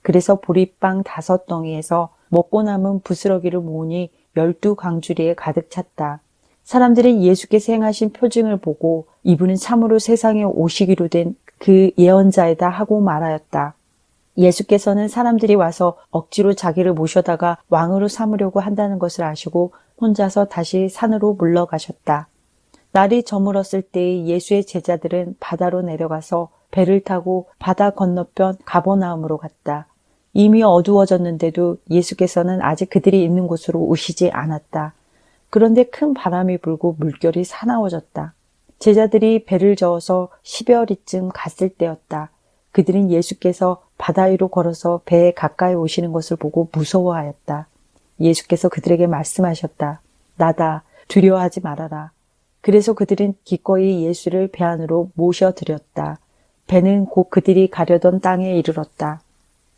그래서 보리빵 5덩이에서 먹고 남은 부스러기를 모으니 12강주리에 가득 찼다. 사람들은 예수께서 행하신 표징을 보고 이분은 참으로 세상에 오시기로 된 그 예언자이다 하고 말하였다. 예수께서는 사람들이 와서 억지로 자기를 모셔다가 왕으로 삼으려고 한다는 것을 아시고 혼자서 다시 산으로 물러가셨다. 날이 저물었을 때 예수의 제자들은 바다로 내려가서 배를 타고 바다 건너편 가버나움으로 갔다. 이미 어두워졌는데도 예수께서는 아직 그들이 있는 곳으로 오시지 않았다. 그런데 큰 바람이 불고 물결이 사나워졌다. 제자들이 배를 저어서 10여리쯤 갔을 때였다. 그들은 예수께서 바다 위로 걸어서 배에 가까이 오시는 것을 보고 무서워하였다. 예수께서 그들에게 말씀하셨다. 나다. 두려워하지 말아라. 그래서 그들은 기꺼이 예수를 배 안으로 모셔드렸다. 배는 곧 그들이 가려던 땅에 이르렀다.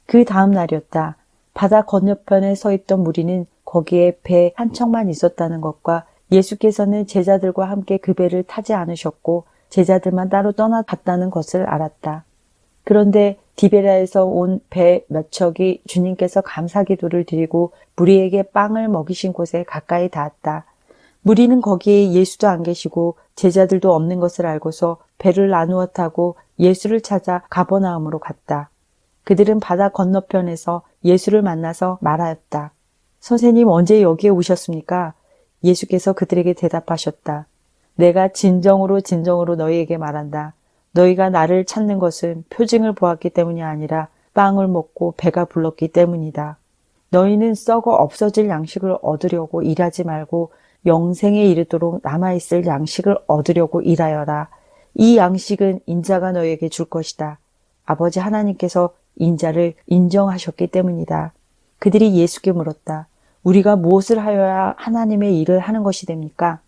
그 다음 날이었다. 바다 건너편에 서 있던 무리는 거기에 배 한 척만 있었다는 것과 예수께서는 제자들과 함께 그 배를 타지 않으셨고 제자들만 따로 떠나갔다는 것을 알았다. 그런데 디베라에서 온 배 몇 척이 주님께서 감사기도를 드리고 무리에게 빵을 먹이신 곳에 가까이 닿았다. 무리는 거기에 예수도 안 계시고 제자들도 없는 것을 알고서 배를 나누어 타고 예수를 찾아 가버나움으로 갔다. 그들은 바다 건너편에서 예수를 만나서 말하였다. 선생님, 언제 여기에 오셨습니까? 예수께서 그들에게 대답하셨다. 내가 진정으로 너희에게 말한다. 너희가 나를 찾는 것은 표징을 보았기 때문이 아니라 빵을 먹고 배가 불렀기 때문이다. 너희는 썩어 없어질 양식을 얻으려고 일하지 말고 영생에 이르도록 남아있을 양식을 얻으려고 일하여라. 이 양식은 인자가 너희에게 줄 것이다. 아버지 하나님께서 인자를 인정하셨기 때문이다. 그들이 예수께 물었다. 우리가 무엇을 하여야 하나님의 일을 하는 것이 됩니까?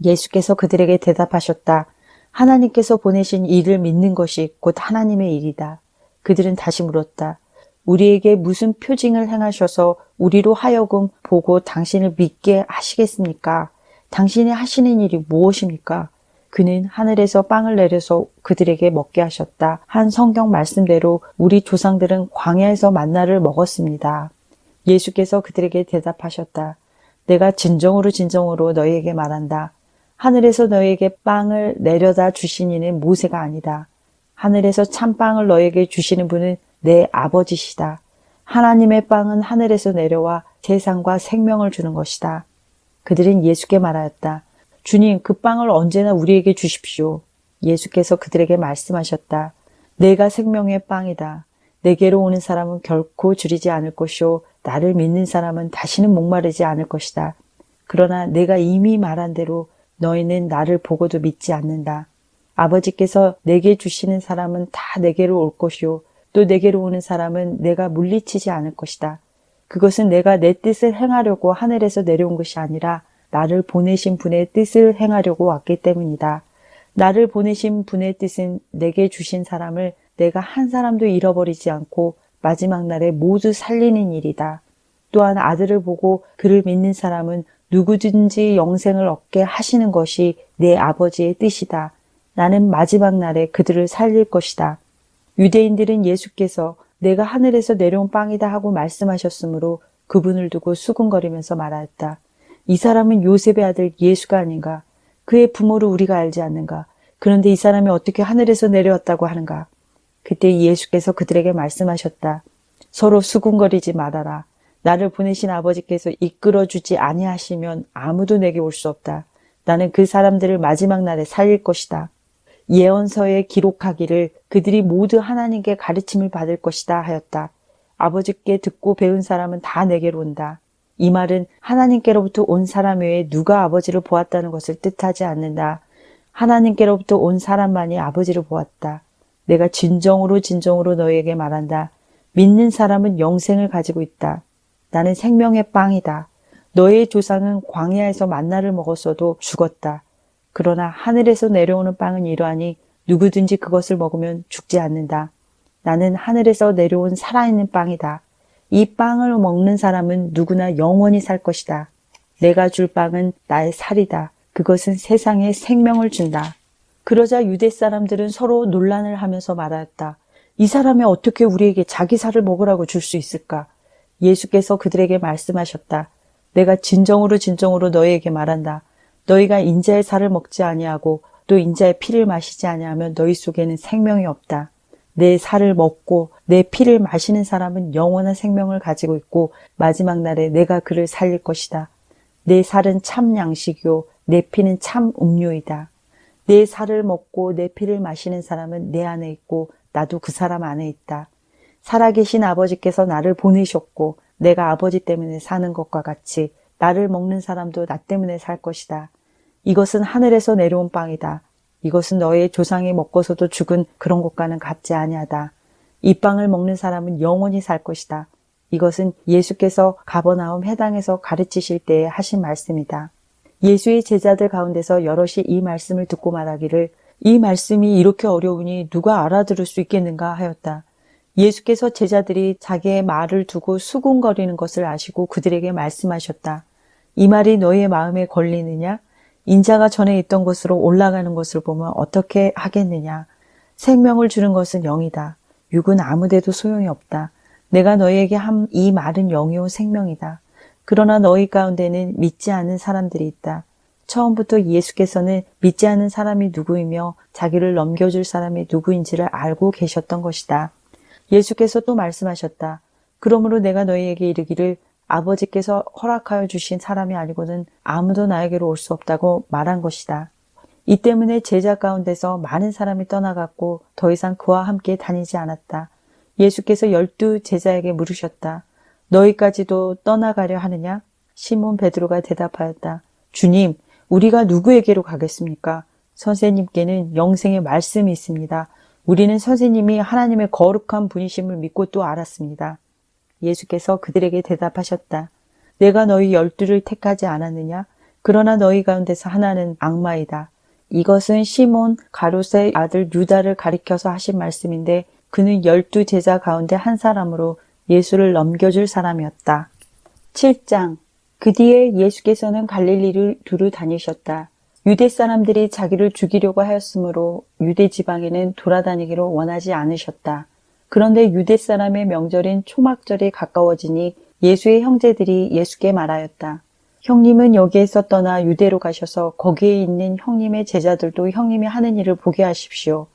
예수께서 그들에게 대답하셨다. 하나님께서 보내신 일을 믿는 것이 곧 하나님의 일이다. 그들은 다시 물었다. 우리에게 무슨 표징을 행하셔서 우리로 하여금 보고 당신을 믿게 하시겠습니까? 당신이 하시는 일이 무엇입니까? 그는 하늘에서 빵을 내려서 그들에게 먹게 하셨다. 한 성경 말씀대로 우리 조상들은 광야에서 만나를 먹었습니다. 예수께서 그들에게 대답하셨다. 내가 진정으로 너희에게 말한다. 하늘에서 너희에게 빵을 내려다 주신 이는 모세가 아니다. 하늘에서 참빵을 너희에게 주시는 분은 내 아버지시다. 하나님의 빵은 하늘에서 내려와 세상과 생명을 주는 것이다. 그들은 예수께 말하였다. 주님, 그 빵을 언제나 우리에게 주십시오. 예수께서 그들에게 말씀하셨다. 내가 생명의 빵이다. 내게로 오는 사람은 결코 줄이지 않을 것이요 나를 믿는 사람은 다시는 목마르지 않을 것이다. 그러나 내가 이미 말한 대로 너희는 나를 보고도 믿지 않는다. 아버지께서 내게 주시는 사람은 다 내게로 올 것이요 또 내게로 오는 사람은 내가 물리치지 않을 것이다. 그것은 내가 내 뜻을 행하려고 하늘에서 내려온 것이 아니라 나를 보내신 분의 뜻을 행하려고 왔기 때문이다. 나를 보내신 분의 뜻은 내게 주신 사람을 내가 한 사람도 잃어버리지 않고 마지막 날에 모두 살리는 일이다. 또한 아들을 보고 그를 믿는 사람은 누구든지 영생을 얻게 하시는 것이 내 아버지의 뜻이다. 나는 마지막 날에 그들을 살릴 것이다. 유대인들은 예수께서 내가 하늘에서 내려온 빵이다 하고 말씀하셨으므로 그분을 두고 수군거리면서 말하였다. 이 사람은 요셉의 아들 예수가 아닌가? 그의 부모를 우리가 알지 않는가? 그런데 이 사람이 어떻게 하늘에서 내려왔다고 하는가? 그때 예수께서 그들에게 말씀하셨다. 서로 수군거리지 말아라. 나를 보내신 아버지께서 이끌어주지 아니하시면 아무도 내게 올 수 없다. 나는 그 사람들을 마지막 날에 살릴 것이다. 예언서에 기록하기를 그들이 모두 하나님께 가르침을 받을 것이다 하였다. 아버지께 듣고 배운 사람은 다 내게로 온다. 이 말은 하나님께로부터 온 사람 외에 누가 아버지를 보았다는 것을 뜻하지 않는다. 하나님께로부터 온 사람만이 아버지를 보았다. 내가 진정으로 너희에게 말한다. 믿는 사람은 영생을 가지고 있다. 나는 생명의 빵이다. 너희의 조상은 광야에서 만나를 먹었어도 죽었다. 그러나 하늘에서 내려오는 빵은 이러하니 누구든지 그것을 먹으면 죽지 않는다. 나는 하늘에서 내려온 살아있는 빵이다. 이 빵을 먹는 사람은 누구나 영원히 살 것이다. 내가 줄 빵은 나의 살이다. 그것은 세상에 생명을 준다. 그러자 유대 사람들은 서로 논란을 하면서 말하였다. 이 사람이 어떻게 우리에게 자기 살을 먹으라고 줄 수 있을까? 예수께서 그들에게 말씀하셨다. 내가 진정으로 너희에게 말한다. 너희가 인자의 살을 먹지 아니하고 또 인자의 피를 마시지 아니하면 너희 속에는 생명이 없다. 내 살을 먹고 내 피를 마시는 사람은 영원한 생명을 가지고 있고 마지막 날에 내가 그를 살릴 것이다. 내 살은 참 양식이요 내 피는 참 음료이다. 내 살을 먹고 내 피를 마시는 사람은 내 안에 있고 나도 그 사람 안에 있다. 살아계신 아버지께서 나를 보내셨고 내가 아버지 때문에 사는 것과 같이 나를 먹는 사람도 나 때문에 살 것이다. 이것은 하늘에서 내려온 빵이다. 이것은 너의 조상이 먹고서도 죽은 그런 것과는 같지 아니하다. 이 빵을 먹는 사람은 영원히 살 것이다. 이것은 예수께서 가버나움 회당에서 가르치실 때에 하신 말씀이다. 예수의 제자들 가운데서 여럿이 이 말씀을 듣고 말하기를 이 말씀이 이렇게 어려우니 누가 알아들을 수 있겠는가 하였다. 예수께서 제자들이 자기의 말을 두고 수군거리는 것을 아시고 그들에게 말씀하셨다. 이 말이 너희의 마음에 걸리느냐? 인자가 전에 있던 곳으로 올라가는 것을 보면 어떻게 하겠느냐? 생명을 주는 것은 영이다. 육은 아무데도 소용이 없다. 내가 너희에게 한 이 말은 영이요 생명이다. 그러나 너희 가운데는 믿지 않는 사람들이 있다. 처음부터 예수께서는 믿지 않는 사람이 누구이며 자기를 넘겨줄 사람이 누구인지를 알고 계셨던 것이다. 예수께서 또 말씀하셨다. 그러므로 내가 너희에게 이르기를 아버지께서 허락하여 주신 사람이 아니고는 아무도 나에게로 올 수 없다고 말한 것이다. 이 때문에 제자 가운데서 많은 사람이 떠나갔고 더 이상 그와 함께 다니지 않았다. 예수께서 12 제자에게 물으셨다. 너희까지도 떠나가려 하느냐? 시몬 베드로가 대답하였다. 주님, 우리가 누구에게로 가겠습니까? 선생님께는 영생의 말씀이 있습니다. 우리는 선생님이 하나님의 거룩한 분이심을 믿고 또 알았습니다. 예수께서 그들에게 대답하셨다. 내가 너희 12를 택하지 않았느냐? 그러나 너희 가운데서 하나는 악마이다. 이것은 시몬 가롯의 아들 유다를 가리켜서 하신 말씀인데 그는 12 제자 가운데 한 사람으로 예수를 넘겨줄 사람이었다. 7장. 그 뒤에 예수께서는 갈릴리를 두루 다니셨다. 유대 사람들이 자기를 죽이려고 하였으므로 유대 지방에는 돌아다니기를 원하지 않으셨다. 그런데 유대 사람의 명절인 초막절이 가까워지니 예수의 형제들이 예수께 말하였다. 형님은 여기에서 떠나 유대로 가셔서 거기에 있는 형님의 제자들도 형님이 하는 일을 보게 하십시오.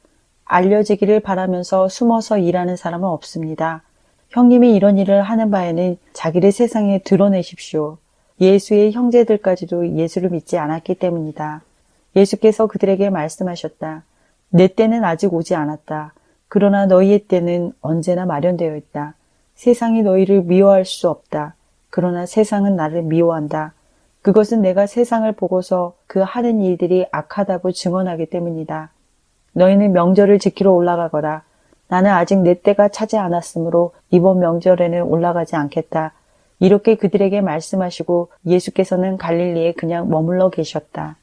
알려지기를 바라면서 숨어서 일하는 사람은 없습니다. 형님이 이런 일을 하는 바에는 자기를 세상에 드러내십시오. 예수의 형제들까지도 예수를 믿지 않았기 때문이다. 예수께서 그들에게 말씀하셨다. 내 때는 아직 오지 않았다. 그러나 너희의 때는 언제나 마련되어 있다. 세상이 너희를 미워할 수 없다. 그러나 세상은 나를 미워한다. 그것은 내가 세상을 보고서 그 하는 일들이 악하다고 증언하기 때문이다. 너희는 명절을 지키러 올라가거라. 나는 아직 내 때가 차지 않았으므로 이번 명절에는 올라가지 않겠다. 이렇게 그들에게 말씀하시고 예수께서는 갈릴리에 그냥 머물러 계셨다.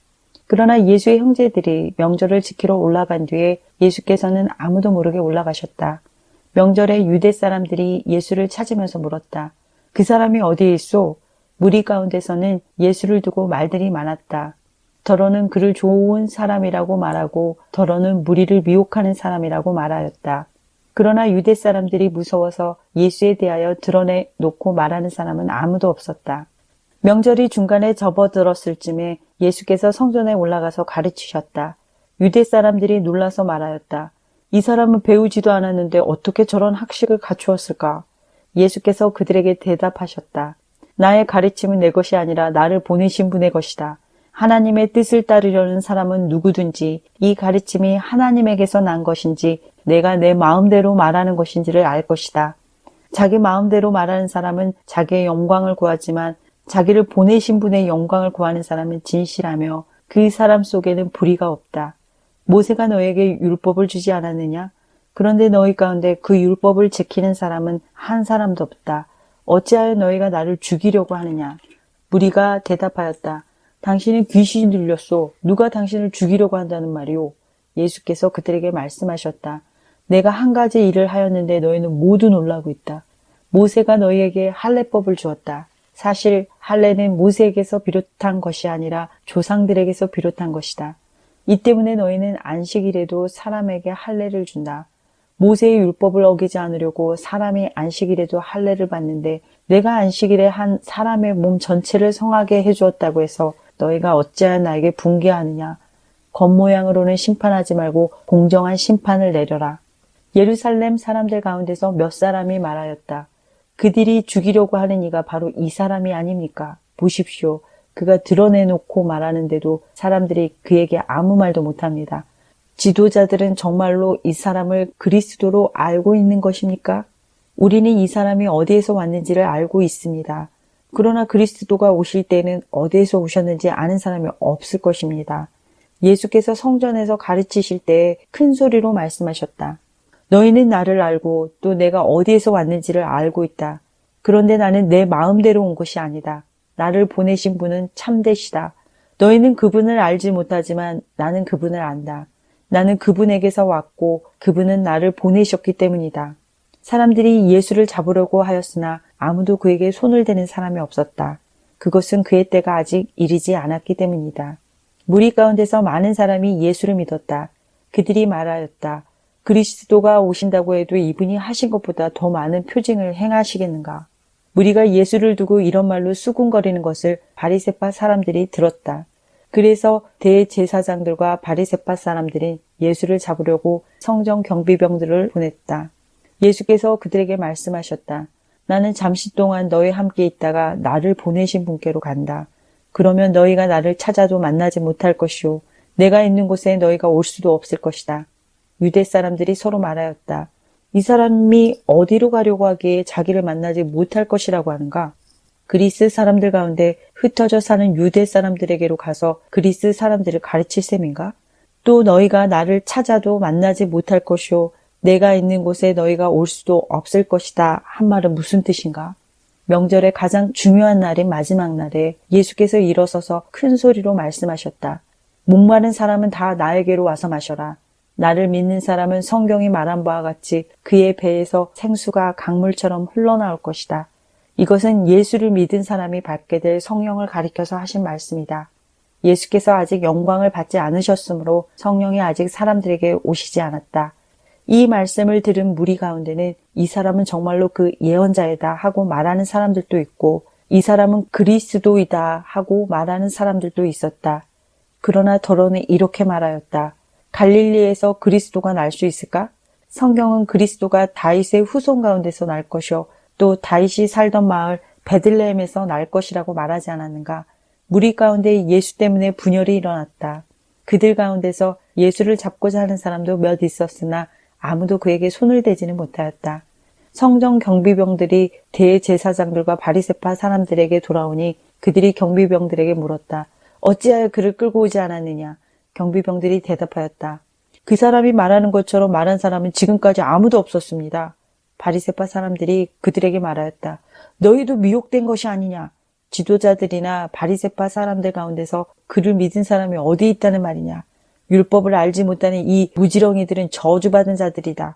그러나 예수의 형제들이 명절을 지키러 올라간 뒤에 예수께서는 아무도 모르게 올라가셨다. 명절에 유대 사람들이 예수를 찾으면서 물었다. 그 사람이 어디에 있소? 무리 가운데서는 예수를 두고 말들이 많았다. 더러는 그를 좋은 사람이라고 말하고 더러는 무리를 미혹하는 사람이라고 말하였다. 그러나 유대 사람들이 무서워서 예수에 대하여 드러내놓고 말하는 사람은 아무도 없었다. 명절이 중간에 접어들었을 쯤에 예수께서 성전에 올라가서 가르치셨다. 유대 사람들이 놀라서 말하였다. 이 사람은 배우지도 않았는데 어떻게 저런 학식을 갖추었을까? 예수께서 그들에게 대답하셨다. 나의 가르침은 내 것이 아니라 나를 보내신 분의 것이다. 하나님의 뜻을 따르려는 사람은 누구든지 이 가르침이 하나님에게서 난 것인지 내가 내 마음대로 말하는 것인지를 알 것이다. 자기 마음대로 말하는 사람은 자기의 영광을 구하지만 자기를 보내신 분의 영광을 구하는 사람은 진실하며 그 사람 속에는 불의가 없다. 모세가 너에게 율법을 주지 않았느냐? 그런데 너희 가운데 그 율법을 지키는 사람은 한 사람도 없다. 어찌하여 너희가 나를 죽이려고 하느냐? 무리가 대답하였다. 당신은 귀신이 들렸소. 누가 당신을 죽이려고 한다는 말이오? 예수께서 그들에게 말씀하셨다. 내가 한 가지 일을 하였는데 너희는 모두 놀라고 있다. 모세가 너희에게 할례법을 주었다. 사실 할례는 모세에게서 비롯한 것이 아니라 조상들에게서 비롯한 것이다. 이 때문에 너희는 안식일에도 사람에게 할례를 준다. 모세의 율법을 어기지 않으려고 사람이 안식일에도 할례를 받는데 내가 안식일에 한 사람의 몸 전체를 성하게 해주었다고 해서 너희가 어찌하여 나에게 분개하느냐. 겉모양으로는 심판하지 말고 공정한 심판을 내려라. 예루살렘 사람들 가운데서 몇 사람이 말하였다. 그들이 죽이려고 하는 이가 바로 이 사람이 아닙니까? 보십시오. 그가 드러내놓고 말하는데도 사람들이 그에게 아무 말도 못합니다. 지도자들은 정말로 이 사람을 그리스도로 알고 있는 것입니까? 우리는 이 사람이 어디에서 왔는지를 알고 있습니다. 그러나 그리스도가 오실 때는 어디에서 오셨는지 아는 사람이 없을 것입니다. 예수께서 성전에서 가르치실 때 큰 소리로 말씀하셨다. 너희는 나를 알고 또 내가 어디에서 왔는지를 알고 있다. 그런데 나는 내 마음대로 온 것이 아니다. 나를 보내신 분은 참되시다. 너희는 그분을 알지 못하지만 나는 그분을 안다. 나는 그분에게서 왔고 그분은 나를 보내셨기 때문이다. 사람들이 예수를 잡으려고 하였으나 아무도 그에게 손을 대는 사람이 없었다. 그것은 그의 때가 아직 이르지 않았기 때문이다. 무리 가운데서 많은 사람이 예수를 믿었다. 그들이 말하였다. 그리스도가 오신다고 해도 이분이 하신 것보다 더 많은 표징을 행하시겠는가? 무리가 예수를 두고 이런 말로 수군거리는 것을 바리새파 사람들이 들었다. 그래서 대제사장들과 바리새파 사람들이 예수를 잡으려고 성전 경비병들을 보냈다. 예수께서 그들에게 말씀하셨다. 나는 잠시 동안 너희와 함께 있다가 나를 보내신 분께로 간다. 그러면 너희가 나를 찾아도 만나지 못할 것이요. 내가 있는 곳에 너희가 올 수도 없을 것이다. 유대 사람들이 서로 말하였다. 이 사람이 어디로 가려고 하기에 자기를 만나지 못할 것이라고 하는가? 그리스 사람들 가운데 흩어져 사는 유대 사람들에게로 가서 그리스 사람들을 가르칠 셈인가? 또 너희가 나를 찾아도 만나지 못할 것이요. 내가 있는 곳에 너희가 올 수도 없을 것이다. 한 말은 무슨 뜻인가? 명절의 가장 중요한 날인 마지막 날에 예수께서 일어서서 큰 소리로 말씀하셨다. 목마른 사람은 다 나에게로 와서 마셔라. 나를 믿는 사람은 성경이 말한 바와 같이 그의 배에서 생수가 강물처럼 흘러나올 것이다. 이것은 예수를 믿은 사람이 받게 될 성령을 가리켜서 하신 말씀이다. 예수께서 아직 영광을 받지 않으셨으므로 성령이 아직 사람들에게 오시지 않았다. 이 말씀을 들은 무리 가운데는 이 사람은 정말로 그 예언자이다 하고 말하는 사람들도 있고 이 사람은 그리스도이다 하고 말하는 사람들도 있었다. 그러나 더러는 이렇게 말하였다. 갈릴리에서 그리스도가 날 수 있을까? 성경은 그리스도가 다윗의 후손 가운데서 날 것이요 또 다윗이 살던 마을 베들레헴에서 날 것이라고 말하지 않았는가? 무리 가운데 예수 때문에 분열이 일어났다. 그들 가운데서 예수를 잡고자 하는 사람도 몇 있었으나 아무도 그에게 손을 대지는 못하였다. 성전 경비병들이 대제사장들과 바리새파 사람들에게 돌아오니 그들이 경비병들에게 물었다. 어찌하여 그를 끌고 오지 않았느냐? 경비병들이 대답하였다. 그 사람이 말하는 것처럼 말한 사람은 지금까지 아무도 없었습니다. 바리새파 사람들이 그들에게 말하였다. 너희도 미혹된 것이 아니냐? 지도자들이나 바리새파 사람들 가운데서 그를 믿은 사람이 어디 있다는 말이냐? 율법을 알지 못하는 이 무지렁이들은 저주받은 자들이다.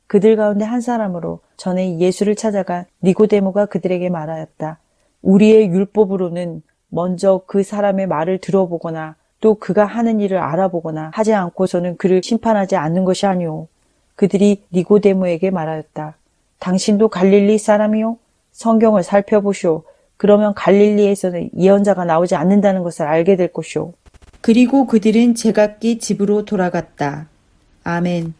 그들 가운데 한 사람으로 전에 예수를 찾아간 니고데모가 그들에게 말하였다. 우리의 율법으로는 먼저 그 사람의 말을 들어보거나 또 그가 하는 일을 알아보거나 하지 않고서는 그를 심판하지 않는 것이 아니오. 그들이 니고데모에게 말하였다. 당신도 갈릴리 사람이요? 성경을 살펴보시오. 그러면 갈릴리에서는 예언자가 나오지 않는다는 것을 알게 될 것이오. 그리고 그들은 제각기 집으로 돌아갔다. 아멘.